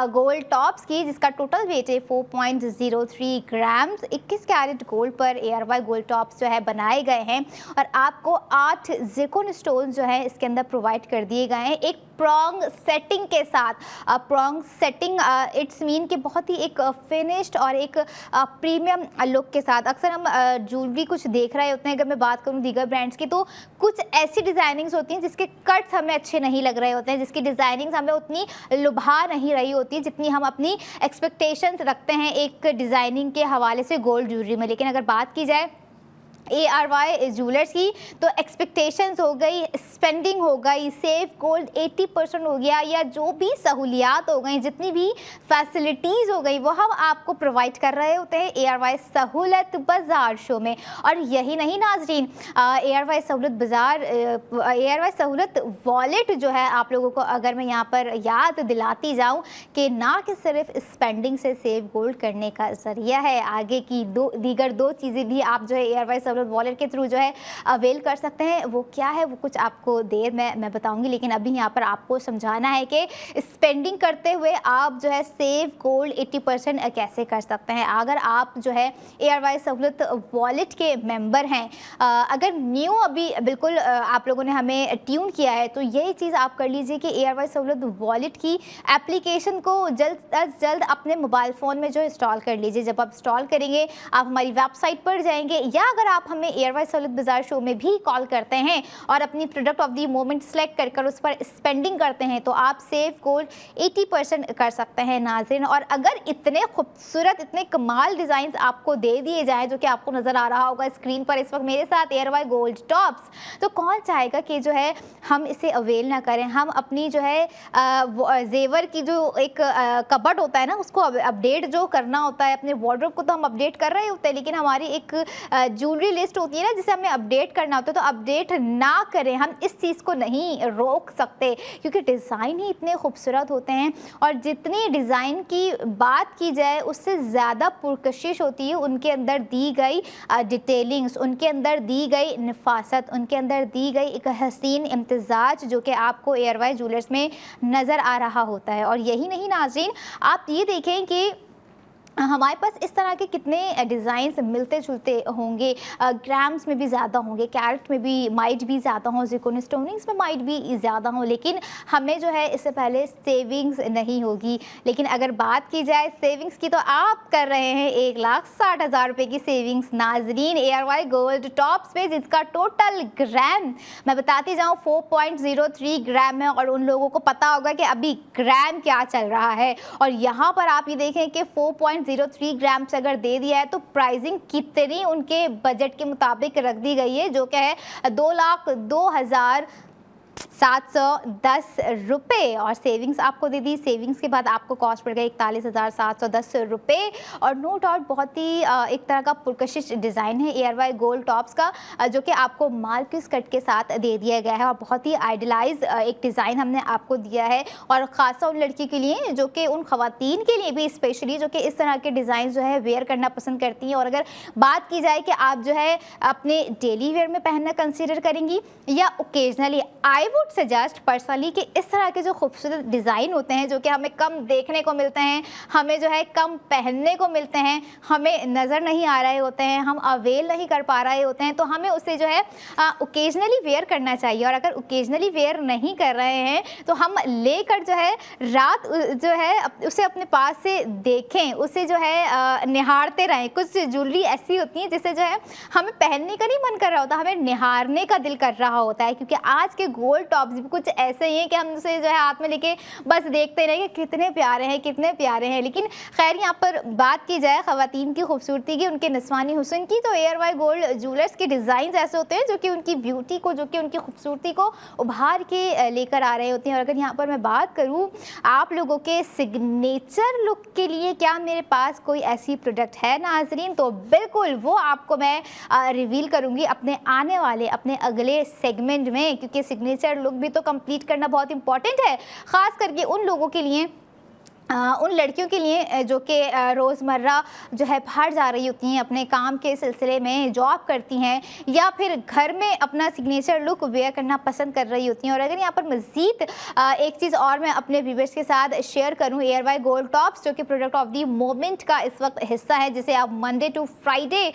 S1: गोल्ड टॉप्स की, जिसका टोटल वेट है 4.03 ग्राम्स 21 कैरेट गोल्ड पर एयरवाई गोल्ड टॉप्स जो है बनाए गए हैं। और आपको 8 ज़िरकॉन स्टोन्स जो है इसके अंदर प्रोवाइड कर दिए गए हैं। एक प्रॉन्ग सेटिंग के साथ। प्रॉन्ग सेटिंग इट्स मीन कि बहुत ही एक फिनिश्ड और एक प्रीमियम लुक के साथ। अक्सर हम ज्वेलरी कुछ देख रहे होते हैं, अगर मैं बात करूं दीगर ब्रांड्स की, तो कुछ ऐसी डिज़ाइनिंग्स होती हैं जिसके कट्स हमें अच्छे नहीं लग रहे होते हैं, जिसकी डिज़ाइनिंग्स हमें उतनी लुभा नहीं रही होती है जितनी हम अपनी एक्सपेक्टेशंस रखते हैं एक डिज़ाइनिंग के हवाले से गोल्ड ज्वेलरी में। लेकिन अगर बात की जाए ARY ज्वेलर्स की, तो एक्सपेक्टेशंस हो गई, स्पेंडिंग हो गई, सेफ गोल्ड 80% हो गया, या जो भी सहूलियात हो गई, जितनी भी फैसिलिटीज़ हो गई, वो हम आपको प्रोवाइड कर रहे होते हैं ARY सहूलत बाज़ार शो में। और यही नहीं नाजरीन, ARY सहूलत बाज़ार, ARY सहूलत वॉलेट जो है, आप लोगों को अगर मैं यहाँ पर याद दिलाती जाऊँ कि ना कि सिर्फ स्पेंडिंग से सेफ गोल्ड करने का ज़रिया है, आगे की दीगर दो चीज़ें भी आप जो है ARY सहूलत वॉलेट के थ्रू जो है अवेल कर सकते हैं। वो क्या है, वो कुछ आपको देर में मैं बताऊंगी, लेकिन अभी यहाँ पर आपको समझाना है कि स्पेंडिंग करते हुए आप जो है सेव गोल्ड 80% कैसे कर सकते हैं। अगर आप जो है ARY सहूलत वॉलेट के मेंबर हैं, अगर न्यू अभी बिल्कुल आप लोगों ने हमें ट्यून किया है, तो यही चीज़ आप कर लीजिए कि ARY सहूलत वॉलेट की एप्लीकेशन को जल्द अज जल्द अपने मोबाइल फ़ोन में जो इंस्टॉल कर लीजिए। जब आप इंस्टॉल करेंगे, आप हमारी वेबसाइट पर जाएंगे, या अगर आप हमें ARY सहूलत बाज़ार शो में भी कॉल करते हैं और अपनी product of the moment select कर उस पर स्पेंडिंग करते हैं, तो आप सेव गोल्ड 80% कर सकते हैं नाज़रीन। और अगर इतने खूबसूरत, इतने कमाल डिज़ाइन आपको दे दिए जाएँ, जो कि आपको नज़र आ रहा होगा स्क्रीन पर इस वक्त मेरे साथ ARY गोल्ड टॉप्स, तो कौन चाहेगा कि जो है हम इसे अवेल ना करें। हम अपनी जो है जेवर की जो एक कबर्ड होता है ना, उसको अपडेट जो करना होता है, अपने वार्डरोब को तो हम अपडेट कर रहे होते हैं, लेकिन हमारी एक ज्वेलरी लिस्ट होती है ना जिसे हमें अपडेट करना होता है, तो अपडेट ना करें। हम इस चीज़ को नहीं रोक सकते क्योंकि डिज़ाइन ही इतने खूबसूरत होते हैं, और जितनी डिज़ाइन की बात की जाए उससे ज़्यादा पुरकशिश होती है उनके अंदर दी गई डिटेलिंग्स, उनके अंदर दी गई नफासत, उनके अंदर दी गई एक हसीन इम्तिजाज जो कि आपको ARY ज्वेलर्स में नज़र आ रहा होता है। और यही नहीं नाज़रीन, आप ये देखें कि हमारे पास इस तरह के कितने डिज़ाइंस मिलते जुलते होंगे, ग्राम्स में भी ज़्यादा होंगे, कैरेट में भी माइट भी ज़्यादा हों, ज़िरकोन स्टोनिंग्स में माइट भी ज़्यादा हों, लेकिन हमें जो है इससे पहले सेविंग्स नहीं होगी। लेकिन अगर बात की जाए सेविंग्स की, तो आप कर रहे हैं 1,60,000 रुपये की सेविंग्स नाजरीन ARY गोल्ड टॉप्स पे, जिसका टोटल ग्राम मैं बताती जाऊँ 4.03 ग्राम है। और उन लोगों को पता होगा कि अभी ग्राम क्या चल रहा है, और यहाँ पर आप ये देखें कि 4.03 ग्राम से अगर दे दिया है तो प्राइसिंग कितनी उनके बजट के मुताबिक रख दी गई है, जो कि है 2,02,710 रुपये। और सेविंग्स आपको दे दी, सेविंग्स के बाद आपको कॉस्ट पड़ गई 41,710 रुपये। और नो डाउट बहुत ही एक तरह का पुरकशिश डिज़ाइन है ARY गोल्ड टॉप्स का, जो कि आपको मार्किस कट के साथ दे दिया गया है, और बहुत ही आइडियलाइज एक डिज़ाइन हमने आपको दिया है। और ख़ासा उन लड़की के लिए, जो कि उन ख़वातीन के लिए भी स्पेशली, जो कि इस तरह के डिज़ाइन जो है वेयर करना पसंद करती हैं। और अगर बात की जाए कि आप जो है अपने डेली वेयर में पहनना कंसीडर करेंगी या occasionally, I would suggest personally कि इस तरह के जो खूबसूरत डिज़ाइन होते हैं, जो कि हमें कम देखने को मिलते हैं, हमें जो है कम पहनने को मिलते हैं, हमें नज़र नहीं आ रहे होते हैं, हम अवेल नहीं कर पा रहे होते हैं, तो हमें उसे जो है ओकेजनली वेयर करना चाहिए। और अगर ओकेजनली वेयर नहीं कर रहे हैं तो हम लेकर जो है रात जो है उसे अपने पास से देखें, उसे जो है निहारते रहें। कुछ ज्वेलरी ऐसी होती है जिसे जो है हमें पहनने का नहीं मन कर रहा होता, हमें निहारने का दिल कर रहा होता है, क्योंकि आज के गोल्ड टॉप्स भी कुछ ऐसे ही हैं कि हम उसे जो है हाथ में लेके बस देखते रहेंगे कितने प्यारे हैं, कितने प्यारे हैं। लेकिन खैर, यहाँ पर बात की जाए ख़वातीन की खूबसूरती की, उनके नस्वानी हुस्न की, तो ARY गोल्ड ज्वेलर्स के डिज़ाइन ऐसे होते हैं जो कि उनकी ब्यूटी को, जो कि उनकी खूबसूरती को उभार के लेकर आ रहे होते हैं। और अगर यहाँ पर मैं बात करूँ आप लोगों के सिग्नेचर लुक के लिए, क्या मेरे पास कोई ऐसी प्रोडक्ट है नाजरीन, तो बिल्कुल वो आपको मैं रिवील करूँगी अपने आने वाले, अपने अगले सेगमेंट में, क्योंकि सिग्नेचर लुक भी तो कंप्लीट करना बहुत इंपॉर्टेंट है, ख़ास करके उन लोगों के लिए उन लड़कियों के लिए जो कि रोज़मर्रा जो है बाहर जा रही होती हैं, अपने काम के सिलसिले में जॉब करती हैं, या फिर घर में अपना सिग्नेचर लुक वेयर करना पसंद कर रही होती हैं। और अगर यहाँ पर मज़ीद एक चीज़ और मैं अपने व्यूअर्स के साथ शेयर करूँ, एयरवाई गोल्ड टॉप्स जो कि प्रोडक्ट ऑफ द मोमेंट का इस वक्त हिस्सा है, जिसे आप मंडे टू फ्राइडे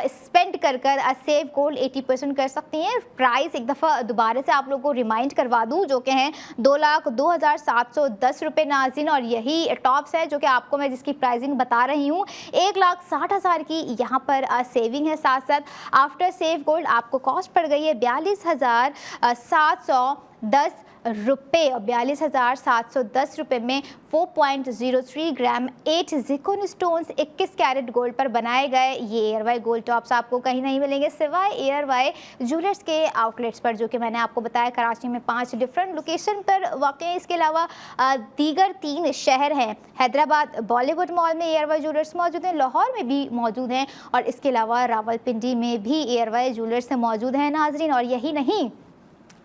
S1: स्पेंड कर सेव गोल्ड 80% कर सकती हैं। प्राइस एक दफ़ा दोबारा से आप लोगों को रिमाइंड करवा दूँ, जो कि हैं 2,02,710 रुपये नाज़रीन। और यही टॉप्स है जो कि आपको मैं जिसकी प्राइसिंग बता रही हूँ, 1,60,000 की यहाँ पर सेविंग है। साथ साथ आफ्टर सेव गोल्ड आपको कॉस्ट पड़ गई है 42,710 रुपये। और 42,710 रुपये में 4.03 ग्राम 8 ज़िरकॉन स्टोन्स 21 कैरेट गोल्ड पर बनाए गए ये एयरवाई गोल्ड टॉप्स आपको कहीं नहीं मिलेंगे सिवाय एयरवाई ज्वेलर्स के आउटलेट्स पर, जो कि मैंने आपको बताया कराची में 5 डिफरेंट लोकेशन पर वाक़ है। इसके अलावा दीगर 3 शहर हैं, हैदराबाद बॉलीवुड मॉल में एयरवाई ज्वेलर्स मौजूद हैं, लाहौर में भी मौजूद हैं, और इसके अलावा रावलपिंडी में भी एयरवाई ज्वेलर्स मौजूद हैं नाजरीन। और यही नहीं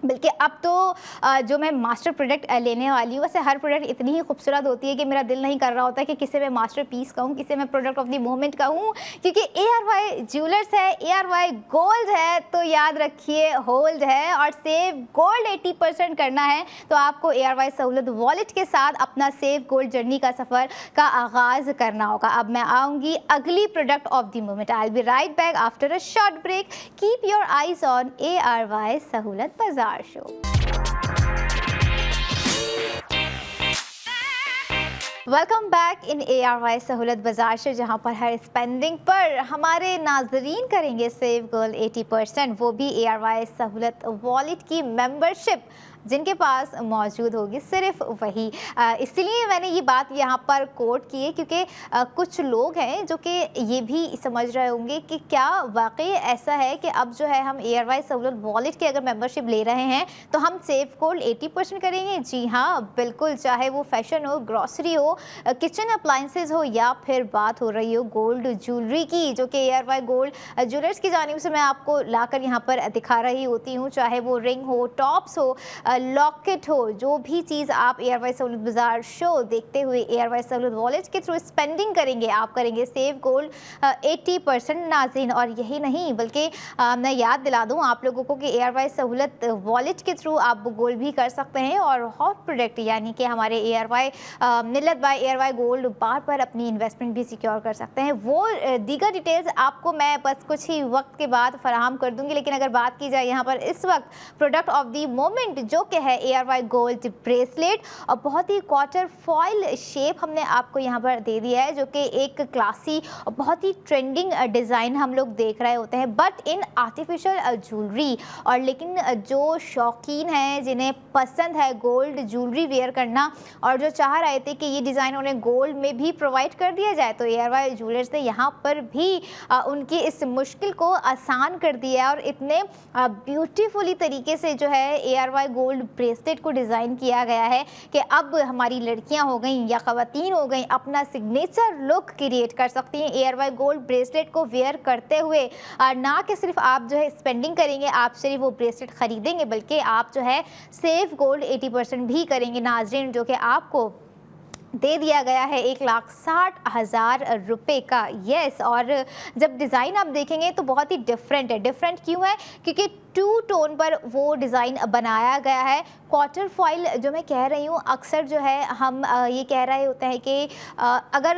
S1: बल्कि अब तो जो मैं मास्टर प्रोडक्ट लेने वाली हूँ, वैसे हर प्रोडक्ट इतनी ही खूबसूरत होती है कि मेरा दिल नहीं कर रहा होता कि किसे मैं मास्टर पीस कहूँ, किसे मैं प्रोडक्ट ऑफ द मोमेंट कहूँ, क्योंकि एयरवाई ज्वेलर्स है, एयरवाई गोल्ड है, तो याद रखिए होल्ड है। और सेव गोल्ड 80% करना है तो आपको एयरवाई सहूलत वॉलेट के साथ अपना सेव गोल्ड जर्नी का सफ़र का आगाज़ करना होगा। अब मैं आऊँगी अगली product of the moment. I will be right back after a short break. Keep your eyes on ARY Sahulat Bazaar show. Welcome back in ARY Sahulat Bazaar show, जहाँ पर हर स्पेंडिंग पर हमारे नाजरीन करेंगे सेव गोल्ड 80%, वो भी ARY सहूलत वॉलेट की मेंबरशिप जिनके पास मौजूद होगी, सिर्फ वही। इसलिए मैंने ये बात यहाँ पर कोट की है क्योंकि कुछ लोग हैं जो कि ये भी समझ रहे होंगे कि क्या वाकई ऐसा है कि अब जो है हम एयरवाई सहूलत वॉलेट की अगर मेंबरशिप ले रहे हैं तो हम सेव गोल्ड 80% करेंगे। जी हाँ, बिल्कुल, चाहे वो फैशन हो, ग्रॉसरी हो, किचन अप्लाइंसेज हो, या फिर बात हो रही हो गोल्ड ज्वेलरी की, जो कि एयरवाई गोल्ड ज्वेलर्स की जानिब से मैं आपको लाकर यहाँ पर दिखा रही होती हूँ। चाहे वो रिंग हो, टॉप्स हो, लॉकेट हो, जो भी चीज़ आप एयरवाई सहूलत बाजार शो देखते हुए एयरवाई सहूलत वॉलेट के थ्रू स्पेंडिंग करेंगे, आप करेंगे सेव गोल्ड 80% नाज़रीन। और यही नहीं बल्कि मैं याद दिला दूं आप लोगों को कि एयरवाई सहूलत वॉलेट के थ्रू आप गोल्ड भी कर सकते हैं और हॉट प्रोडक्ट यानी कि हमारे एयरवाई मिलत बाय एयरवाई गोल्ड बार पर अपनी इन्वेस्टमेंट भी सिक्योर कर सकते हैं। वो दीगर डिटेल्स आपको मैं बस कुछ ही वक्त के बाद फराहम कर दूंगी। लेकिन अगर बात की जाए यहाँ पर इस वक्त प्रोडक्ट ऑफ द मोमेंट जो कि है एयरवाई गोल्ड ब्रेसलेट, और बहुत ही क्वार्टर फॉइल शेप हमने आपको यहाँ पर दे दिया है, जो कि एक क्लासी और बहुत ही ट्रेंडिंग डिज़ाइन हम लोग देख रहे होते हैं बट इन आर्टिफिशियल ज्वेलरी। और लेकिन जो शौकीन हैं, जिन्हें पसंद है गोल्ड ज्वेलरी वेयर करना और जो चाह रहे थे कि ये डिज़ाइन उन्हें गोल्ड में भी प्रोवाइड कर दिया जाए, तो एयरवाई ज्वेलर्स ने यहाँ पर भी उनकी इस मुश्किल को आसान कर दिया है और इतने ब्यूटीफुली तरीके से जो है एयरवाई गोल्ड ब्रेसलेट को डिज़ाइन किया गया है कि अब हमारी लड़कियां हो गई या ख़वातीन हो गई अपना सिग्नेचर लुक क्रिएट कर सकती हैं एयरवाई गोल्ड ब्रेसलेट को वेयर करते हुए। ना कि सिर्फ आप जो है स्पेंडिंग करेंगे, आप सिर्फ वो ब्रेसलेट ख़रीदेंगे, बल्कि आप जो है सेव गोल्ड 80% भी करेंगे नाज़रीन, जो कि आपको दे दिया गया है 1,60,000 रुपये का। यस, और जब डिज़ाइन आप देखेंगे तो बहुत ही डिफरेंट है। डिफरेंट क्यों है? क्योंकि 2 टोन पर वो डिज़ाइन बनाया गया है। क्वार्टर फॉइल जो मैं कह रही हूँ, अक्सर जो है हम ये कह रहे होते हैं कि अगर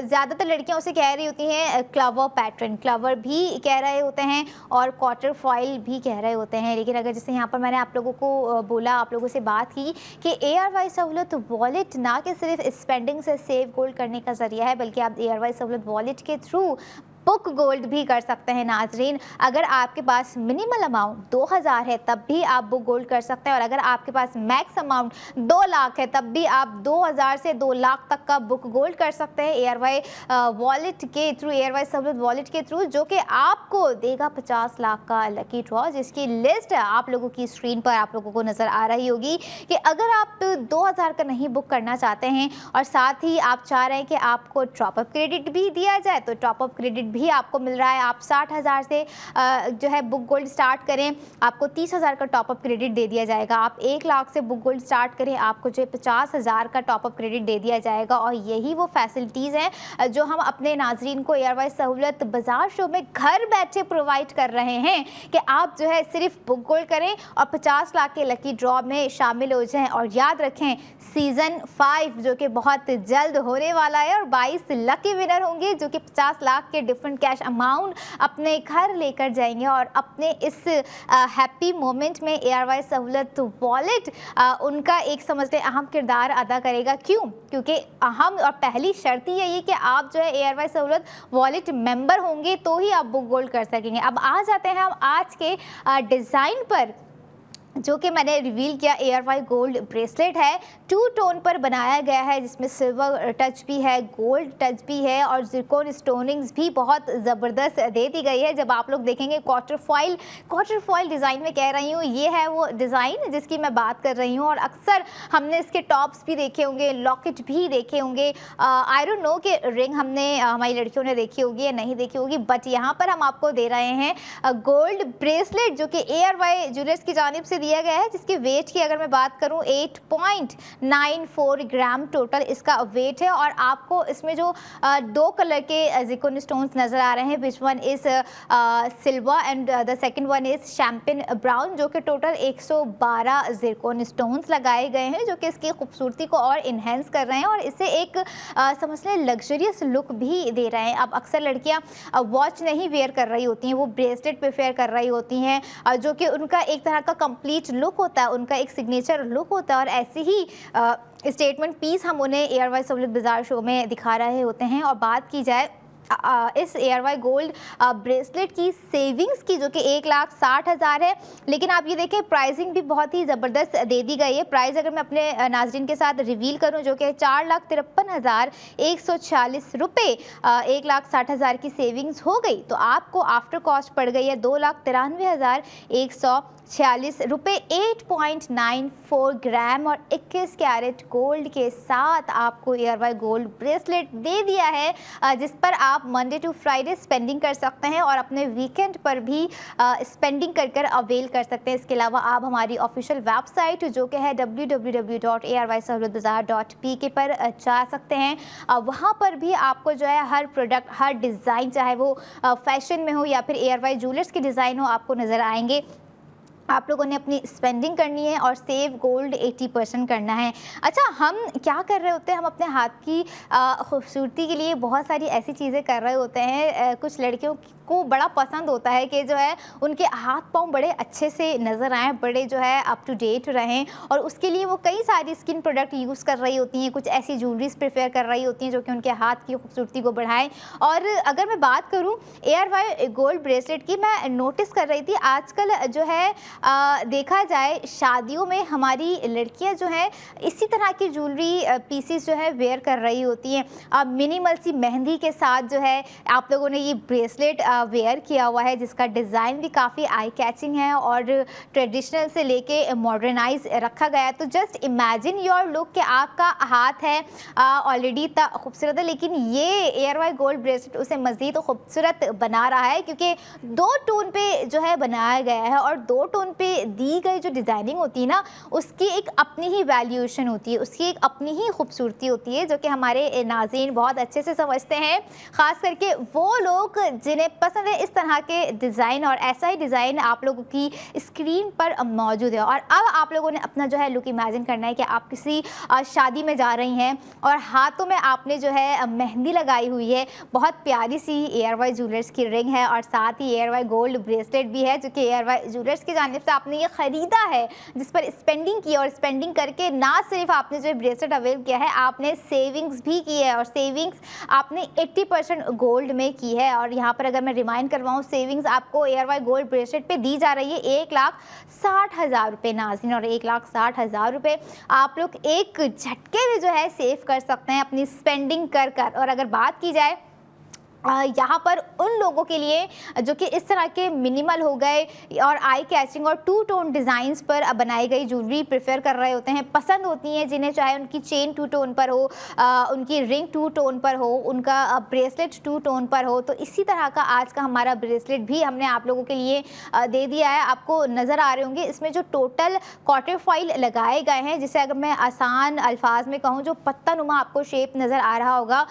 S1: ज़्यादातर लड़कियाँ उसे कह रही होती हैं क्लवर पैटर्न, क्लवर भी कह रहे होते हैं और क्वार्टर फॉइल भी कह रहे होते हैं। लेकिन अगर जैसे यहाँ पर मैंने आप लोगों को बोला, आप लोगों से बात की कि एयरवाई सहूलत वॉलेट ना कि सिर्फ स्पेंडिंग से सेव गोल्ड करने का ज़रिया है, बल्कि आप एयरवाई सहूलत वॉलेट के थ्रू बुक गोल्ड भी कर सकते हैं नाजरीन। अगर आपके पास मिनिमल अमाउंट 2,000 है तब भी आप बुक गोल्ड कर सकते हैं, और अगर आपके पास मैक्स अमाउंट 2 लाख है तब भी आप 2,000 से 2 लाख तक का बुक गोल्ड कर सकते हैं एयरवाई वॉलेट के थ्रू, एयरवाई सहूलत वॉलेट के थ्रू, जो कि आपको देगा 50 लाख का लकी ड्रॉ, जिसकी लिस्ट आप लोगों की स्क्रीन पर आप लोगों को नज़र आ रही होगी। कि अगर आप 2,000 का नहीं बुक करना चाहते हैं और साथ ही आप चाह रहे हैं कि आपको टॉपअप क्रेडिट भी दिया जाए, तो टॉपअप क्रेडिट भी आपको मिल रहा है। आप 60,000 से जो है बुक गोल्ड स्टार्ट करें, आपको 30,000 का टॉपअप क्रेडिट दे दिया जाएगा। आप 1 लाख से बुक गोल्ड स्टार्ट करें, आपको जो है 50,000 का टॉपअप क्रेडिट दे दिया जाएगा। और यही वो फैसिलिटीज़ हैं जो हम अपने नाजरीन को एयरवाइज सहूलत बाजार शो में घर बैठे प्रोवाइड कर रहे हैं कि आप जो है सिर्फ बुक गोल्ड करें और 50 लाख के लकी ड्रॉ में शामिल हो जाएं। और याद रखें, सीज़न 5 जो कि बहुत जल्द होने वाला है और 22 लकी विनर होंगे जो कि 50 लाख के डिफरेंट कैश अमाउंट अपने घर लेकर जाएंगे। और अपने इस हैप्पी मोमेंट में एयरवाइज सहूलत वॉलेट उनका एक समझते अहम किरदार अदा करेगा। क्यों? क्योंकि अहम और पहली शर्त ही है कि आप जो है एयरवाइज सहूलत वॉलेट मेंबर होंगे तो ही आप बुक गोल्ड कर सकेंगे। अब आ जाते हैं हम आज के डिज़ाइन पर जो कि मैंने रिवील किया। एयरवाई गोल्ड ब्रेसलेट है, 2 टोन पर बनाया गया है जिसमें सिल्वर टच भी है, गोल्ड टच भी है और ज़िरकॉन स्टोनिंग्स भी बहुत ज़बरदस्त दे दी गई है। जब आप लोग देखेंगे क्वार्टर फॉइल डिज़ाइन में कह रही हूँ, ये है वो डिज़ाइन जिसकी मैं बात कर रही हूँ। और अक्सर हमने इसके टॉप्स भी देखे होंगे, लॉकेट भी देखे होंगे। आई डोंट नो कि रिंग हमने हमारी लड़कियों ने देखी होगी या नहीं देखी होगी, बट यहाँ पर हम आपको दे रहे हैं गोल्ड ब्रेसलेट जो कि एयरवाई ज्वेलर्स की जानिब से दिया गया है, जिसके वेट की अगर मैं बात करूं 8.94 ग्राम टोटल इसका वेट है। और आपको इसमें जो 2 कलर के ज़िरकॉन स्टोन्स नज़र आ रहे हैं, which one is silver and the second one is champagne brown, जो कि टोटल 112 ज़िरकॉन स्टोन्स लगाए गए हैं जो कि इसकी खूबसूरती को और इन्हेंस कर रहे हैं और इसे एक समझ लें लग्जरियस लुक भी दे रहे हैं। अब अक्सर लड़कियाँ वॉच नहीं वेयर कर रही होती हैं, वो ब्रेसलेट प्रेफर कर रही होती हैं जो कि उनका एक तरह का कंप्लीट लुक होता है, उनका एक सिग्नेचर लुक होता है। और ऐसे ही स्टेटमेंट पीस हम उन्हें एयरवाइज सहूलत बाजार शो में दिखा रहे होते हैं। और बात की जाए इस एयरवाई गोल्ड ब्रेसलेट की सेविंग्स की जो कि 1,60,000 है, लेकिन आप ये देखें प्राइसिंग भी बहुत ही ज़बरदस्त दे दी गई है। प्राइस अगर मैं अपने नाजरीन के साथ रिवील करूं जो कि 4,53,140 रुपये 1,60,000 की सेविंग्स हो गई, तो आपको आफ्टर कॉस्ट पड़ गई है 2,93,146 रुपये 8.94 ग्राम और 21 कैरेट गोल्ड के साथ आपको एयरवाई गोल्ड ब्रेसलेट दे दिया है जिस पर आप मंडे टू फ्राइडे स्पेंडिंग कर सकते हैं और अपने वीकेंड पर भी स्पेंडिंग कर अवेल कर सकते हैं। इसके अलावा आप हमारी ऑफिशियल वेबसाइट जो कि है www.airwaysahulutbazaar.pk पर जा सकते हैं। वहाँ पर भी आपको जो है हर प्रोडक्ट, हर डिज़ाइन, चाहे वो फैशन में हो या फिर एयरवाई ज्वेलर्स के डिज़ाइन हो, आपको नज़र आएंगे। आप लोगों ने अपनी स्पेंडिंग करनी है और सेव गोल्ड 80% करना है। अच्छा, हम क्या कर रहे होते हैं, हम अपने हाथ की खूबसूरती के लिए बहुत सारी ऐसी चीज़ें कर रहे होते हैं। कुछ लड़कियों को बड़ा पसंद होता है कि जो है उनके हाथ पाँव बड़े अच्छे से नज़र आएँ, बड़े जो है अप टू डेट रहें, और उसके लिए वो कई सारी स्किन प्रोडक्ट यूज़ कर रही होती हैं, कुछ ऐसी ज्वेलरीज प्रेफर कर रही होती हैं जो कि उनके हाथ की खूबसूरती को बढ़ाएं। और अगर मैं बात करूँ एयरवाई गोल्ड ब्रेसलेट की, मैं नोटिस कर रही थी आजकल जो है देखा जाए शादियों में हमारी लड़कियां जो हैं इसी तरह की ज्वेलरी पीसेस जो है वेयर कर रही होती हैं। मिनिमल सी मेहंदी के साथ जो है आप लोगों ने ये ब्रेसलेट वेयर किया हुआ है जिसका डिज़ाइन भी काफ़ी आई कैचिंग है और ट्रेडिशनल से लेके मॉडर्नाइज रखा गया है। तो जस्ट इमेजिन योर लुक कि आपका हाथ है ऑलरेडी इतना खूबसूरत है, लेकिन ये एयरवाई गोल्ड ब्रेसलेट उसे मज़ीद खूबसूरत बना रहा है क्योंकि 2 टोन पे जो है बनाया गया है और 2 टोन पे दी गई जो डिज़ाइनिंग होती है ना, उसकी एक अपनी ही वैल्यूएशन होती है, उसकी एक अपनी ही खूबसूरती होती है जो कि हमारे नाज़रीन बहुत अच्छे से समझते हैं, ख़ास करके वो लोग जिन्हें पसंद है इस तरह के डिज़ाइन। और ऐसा ही डिज़ाइन आप लोगों की स्क्रीन पर मौजूद है। और अब आप लोगों ने अपना जो है लुक इमेजिन करना है कि आप किसी शादी में जा रही हैं और हाथों में आपने जो है मेहंदी लगाई हुई है, बहुत प्यारी सी एयरवाई ज्वेलर्स की रिंग है और साथ ही एयरवाई गोल्ड ब्रेसलेट भी है जो कि एयरवाई ज्वेलर्स की जानिब से आपने ये ख़रीदा है, जिस पर स्पेंडिंग की और स्पेंडिंग करके ना सिर्फ आपने जो ब्रेसलेट अवेल किया है, आपने सेविंग्स भी की है और सेविंग्स आपने 80% गोल्ड में की है। और यहाँ पर अगर मैं रिमाइंड करवाऊँ, सेविंग्स आपको एयरवाई गोल्ड ब्रेसलेट पे दी जा रही है 1,60,000 रुपये नाज़रीन, और 1,60,000 रुपये आप लोग एक झटके में जो है सेव कर सकते हैं अपनी स्पेंडिंग कर। और अगर बात की जाए यहाँ पर उन लोगों के लिए जो कि इस तरह के मिनिमल हो गए और आई कैचिंग और टू टोन डिज़ाइंस पर बनाई गई ज्वेलरी प्रेफर कर रहे होते हैं, पसंद होती हैं, जिन्हें चाहे उनकी चेन टू टोन पर हो, उनकी रिंग टू टोन पर हो, उनका ब्रेसलेट टू टोन पर हो। तो इसी तरह का आज का हमारा ब्रेसलेट भी हमने आप लोगों के लिए दे दिया है। आपको नज़र आ रहे होंगे इसमें जो टोटल क्वार्टर फॉइल लगाए गए हैं, जिसे अगर मैं आसान अल्फाज में कहूँ, जो पत्ता नुमा आपको शेप नज़र आ रहा होगा,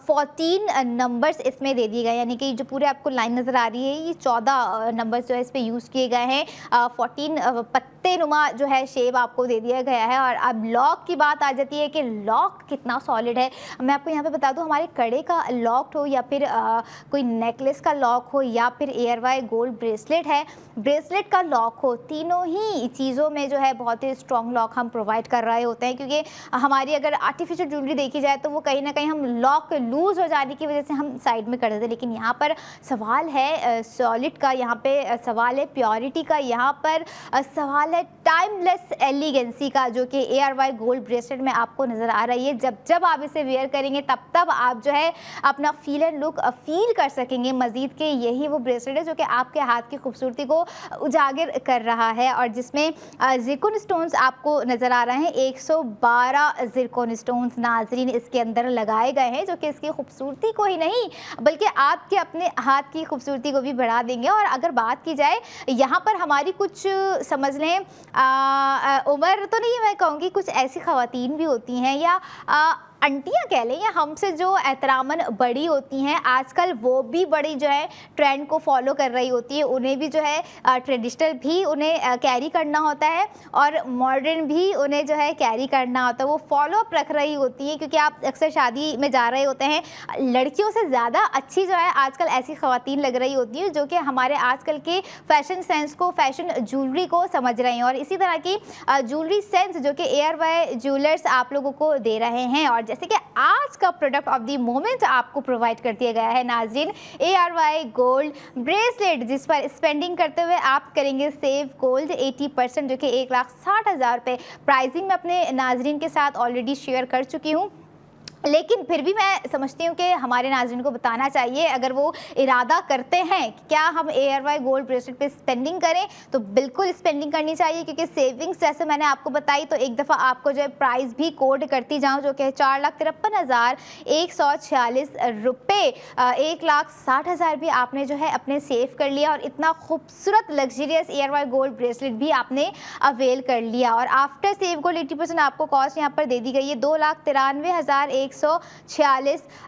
S1: 14 नंबर्स इसमें दे दिए गए, यानी कि जो पूरे आपको लाइन नज़र आ रही है ये 14 नंबर्स जो है इस पे यूज़ किए गए हैं। 14 पत्ते नुमा जो है शेप आपको दे दिया गया है। और अब लॉक की बात आ जाती है कि लॉक कितना सॉलिड है। मैं आपको यहाँ पे बता दूँ, हमारे कड़े का लॉक हो या फिर कोई नेकलेस का लॉक हो या फिर ARY गोल्ड ब्रेसलेट है, ब्रेसलेट का लॉक हो, तीनों ही चीज़ों में जो है बहुत ही स्ट्रॉन्ग लॉक हम प्रोवाइड कर रहे होते हैं। क्योंकि हमारी अगर आर्टिफिशियल ज्वेलरी देखी जाए तो वो कहीं ना कहीं हम लॉक लूज़ हो जाने की वजह से हम साइड में कर देते हैं, लेकिन यहाँ पर सवाल है सॉलिड का, यहाँ पे सवाल है प्योरिटी का, यहाँ पर सवाल है टाइमलेस एलिगेंसी का, जो कि ARY गोल्ड ब्रेसलेट में आपको नज़र आ रही है। जब जब आप इसे वेयर करेंगे तब तब आप जो है अपना फील एंड लुक फील कर सकेंगे मज़ीद के। यही वो ब्रेसलेट है जो कि आपके हाथ की खूबसूरती को उजागर कर रहा है और जिसमें ज़िरकॉन स्टोन्स आपको नज़र आ रहे हैं। 112 ज़िरकॉन स्टोन्स नाजरीन इसके अंदर लगाए गए हैं, जो कि इसकी खूबसूरती को ही नहीं बल्कि आपके अपने हाथ की खूबसूरती को भी बढ़ा देंगे। और अगर बात की जाए यहाँ पर हमारी कुछ समझ लें उम्र तो नहीं, मैं कहूँगी कुछ ऐसी ख़वातीन भी होती हैं या आंटियाँ कह लें, या हमसे जो एहतरामन बड़ी होती हैं, आजकल वो भी बड़ी जो है ट्रेंड को फॉलो कर रही होती है। उन्हें भी जो है ट्रेडिशनल भी उन्हें कैरी करना होता है और मॉडर्न भी उन्हें जो है कैरी करना होता है। वो फॉलो अप रख रही होती है, क्योंकि आप अक्सर शादी में जा रहे होते हैं, लड़कियों से ज़्यादा अच्छी जो है आजकल ऐसी ख़वातीन लग रही होती हैं जो कि हमारे आजकल के फैशन सेंस को, फैशन ज्वेलरी को समझ रहे हैं। और इसी तरह की ज्वेलरी सेंस जो कि ARY ज्वेलर्स आप लोगों को दे रहे हैं। और जैसे कि आज का प्रोडक्ट ऑफ द मोमेंट आपको प्रोवाइड कर दिया गया है नाज़रीन, ARY गोल्ड ब्रेसलेट, जिस पर स्पेंडिंग करते हुए आप करेंगे सेव गोल्ड 80%, जो कि 1,60,000 रुपये प्राइसिंग में अपने नाज़रीन के साथ ऑलरेडी शेयर कर चुकी हूँ। लेकिन फिर भी मैं समझती हूँ कि हमारे नाज़रीन को बताना चाहिए, अगर वो इरादा करते हैं कि क्या हम ARY गोल्ड ब्रेसलेट पे स्पेंडिंग करें तो बिल्कुल स्पेंडिंग करनी चाहिए। क्योंकि सेविंग्स जैसे मैंने आपको बताई तो एक दफ़ा आपको जो है प्राइस भी कोड करती जाऊँ, जो कि 4,53,146 रुपये, 1,60,000 भी आपने जो है अपने सेव कर लिया और इतना खूबसूरत लग्जरियस ARY गोल्ड ब्रेसलेट भी आपने अवेल कर लिया। और आफ्टर सेव गोल्ड 80% आपको कॉस्ट यहाँ पर दे दी गई है 2,93,146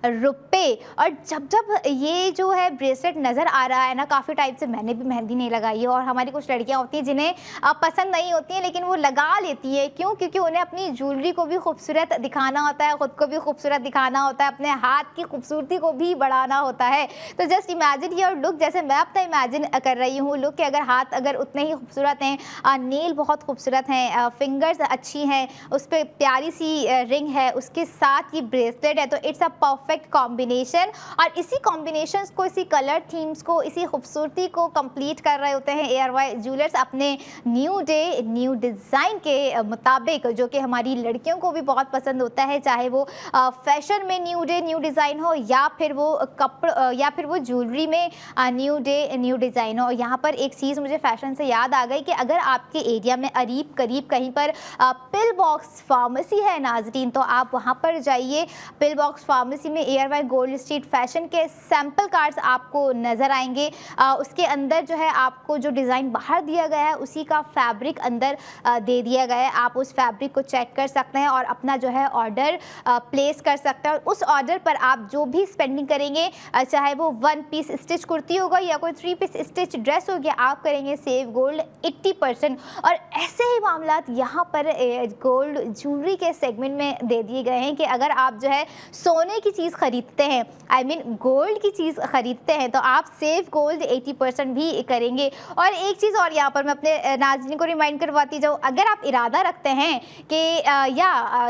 S1: रुपये। और जब जब ये जो है ब्रेसलेट नज़र आ रहा है ना, काफ़ी टाइप से मैंने भी मेहंदी नहीं लगाई है और हमारी कुछ लड़कियां होती हैं जिन्हें पसंद नहीं होती हैं, लेकिन वो लगा लेती है। क्यों? क्योंकि उन्हें अपनी ज्वेलरी को भी खूबसूरत दिखाना होता है, ख़ुद को भी खूबसूरत दिखाना होता है, अपने हाथ की खूबसूरती को भी बढ़ाना होता है। तो जस्ट इमेजिन योर लुक, जैसे मैं अपना इमेजिन कर रही हूँ लुक के, अगर हाथ अगर उतने ही खूबसूरत हैं, नेल बहुत खूबसूरत हैं, फिंगर्स अच्छी हैं, उस पर प्यारी सी रिंग है, उसके साथ ये ब्रेसलेट है, तो इट्स अ परफेक्ट कॉम्बिनेशन। और इसी कॉम्बिनेशंस को, इसी कलर थीम्स को, इसी खूबसूरती को कंप्लीट कर रहे होते हैं ARY ज्वेलर्स अपने न्यू डे न्यू डिज़ाइन के मुताबिक, जो कि हमारी लड़कियों को भी बहुत पसंद होता है, चाहे वो फैशन में न्यू डे न्यू डिज़ाइन हो या फिर वो या फिर वो ज्वेलरी में न्यू डे न्यू डिज़ाइन हो। यहाँ पर एक चीज़ मुझे फैशन से याद आ गई कि अगर आपके एरिया में करीब कहीं पर पिल बॉक्स फार्मेसी है नाज़रीन, तो आप वहाँ पर जाइए। पिल बॉक्स फार्मेसी में ARY गोल्ड स्ट्रीट फैशन के सैम्पल कार्ड्स आपको नज़र आएंगे। उसके अंदर जो है आपको जो डिज़ाइन बाहर दिया गया है उसी का फैब्रिक अंदर दे दिया गया है। आप उस फैब्रिक को चेक कर सकते हैं और अपना जो है ऑर्डर प्लेस कर सकते हैं। और उस ऑर्डर पर आप जो भी स्पेंडिंग करेंगे, चाहे वो 1 पीस स्टिच कुर्ती होगा या कोई 3 पीस स्टिच ड्रेस होगी, आप करेंगे सेव गोल्ड 80%। और ऐसे ही मामला यहाँ पर गोल्ड ज्वेलरी के सेगमेंट में दे दिए गए हैं कि अगर आप जो है सोने की चीज़ ख़रीदते हैं, आई मीन गोल्ड की चीज़ ख़रीदते हैं, तो आप सेव गोल्ड 80% भी करेंगे। और एक चीज़ और यहाँ पर मैं अपने नाज़रीन को रिमाइंड करवाती जाऊँ, अगर आप इरादा रखते हैं कि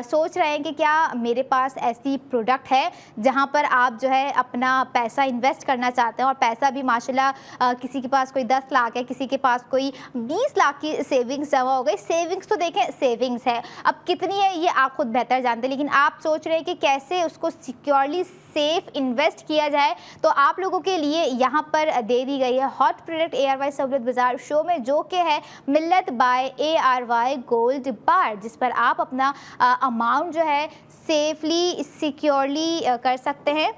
S1: सोच रहे हैं कि क्या मेरे पास ऐसी प्रोडक्ट है जहाँ पर आप जो है अपना पैसा इन्वेस्ट करना चाहते हैं, और पैसा भी माशाल्लाह किसी के पास कोई 10 लाख है, किसी के पास कोई 20 लाख की सेविंग्स जमा हो गई। सेविंग्स तो देखें सेविंग्स है, अब कितनी है ये आप खुद बेहतर जानते हैं, लेकिन आप सोच रहे हैं कि कि कैसे उसको सिक्योरली सेफ इन्वेस्ट किया जाए, तो आप लोगों के लिए यहाँ पर दे दी गई है हॉट प्रोडक्ट ARY सहूलियत बाजार शो में, जो कि है मिल्लत बाय ARY गोल्ड बार, जिस पर आप अपना अमाउंट जो है सेफली सिक्योरली कर सकते हैं।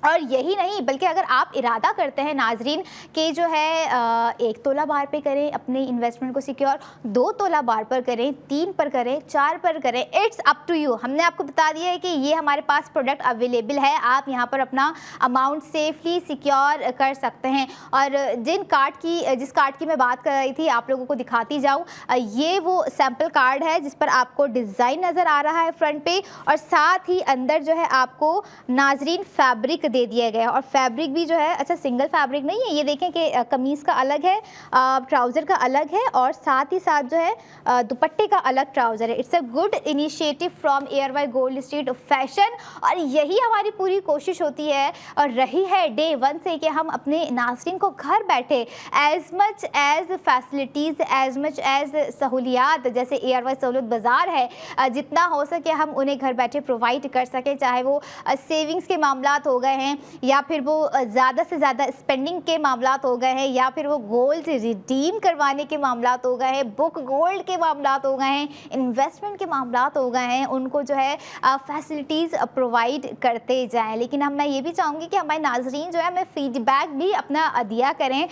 S1: और यही नहीं बल्कि अगर आप इरादा करते हैं नाजरीन कि जो है 1 तोला बार पे करें अपने इन्वेस्टमेंट को सिक्योर, 2 तोला बार पर करें, 3 पर करें, 4 पर करें, इट्स अप टू यू। हमने आपको बता दिया है कि ये हमारे पास प्रोडक्ट अवेलेबल है, आप यहाँ पर अपना अमाउंट सेफली सिक्योर कर सकते हैं। और जिस कार्ड की मैं बात कर रही थी आप लोगों को दिखाती जाऊँ, ये वो सैम्पल कार्ड है जिस पर आपको डिज़ाइन नज़र आ रहा है फ्रंट पे, और साथ ही अंदर जो है आपको नाजरीन फैब्रिक दे दिया गया है। और फैब्रिक भी जो है अच्छा सिंगल फैब्रिक नहीं है, ये देखें कि कमीज़ का अलग है, ट्राउज़र का अलग है, और साथ ही साथ जो है दुपट्टे का अलग ट्राउज़र है। It's a good initiative from ARY gold street fashion. और यही हमारी पूरी कोशिश होती है और रही है डे 1 से कि हम अपने नाज़रीन को घर बैठे as much as facilities, as much as सहूलियात जैसे ARY सहूलियत बाज़ार है, जितना हो सके हम उन्हें घर बैठे प्रोवाइड कर सकें, चाहे वो सेविंग्स के मामलात हो गए हैं, या फिर वो ज़्यादा से ज़्यादा स्पेंडिंग के मामलात हो गए हैं, या फिर वो गोल्ड रिडीम करवाने के मामलात हो गए हैं, बुक गोल्ड के मामलात हो गए हैं, इन्वेस्टमेंट के मामलात हो गए हैं, उनको जो है फैसिलिटीज़ प्रोवाइड करते जाएं। लेकिन मैं ये भी चाहूँगी कि हमारे नाजरीन जो है हमें फीडबैक भी अपना दिया करें,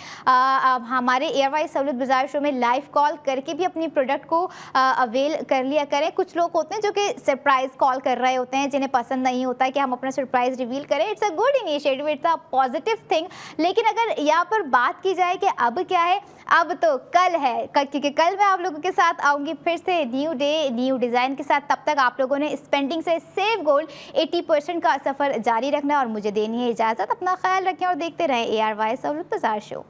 S1: हमारे ARY सहूलियत बाज़ार शो में लाइव कॉल करके भी अपनी प्रोडक्ट को अवेल कर लिया करें। कुछ लोग होते हैं जो कि सरप्राइज़ कॉल कर रहे होते हैं, जिन्हें पसंद नहीं होता है कि हम अपना सरप्राइज़ रिवील करें। It's a good initiative, it's a positive thing. लेकिन अगर यहाँ पर बात की जाए कि अब क्या है, अब तो कल है, क्योंकि कल मैं आप लोगों के साथ आऊँगी फिर से न्यू डे न्यू डिज़ाइन के साथ। तब तक आप लोगों ने स्पेंडिंग से सेव गोल्ड 80% का सफ़र जारी रखना है और मुझे देनी है इजाज़त। अपना ख्याल रखें और देखते रहें ARY सहूलियत बाज़ार शो।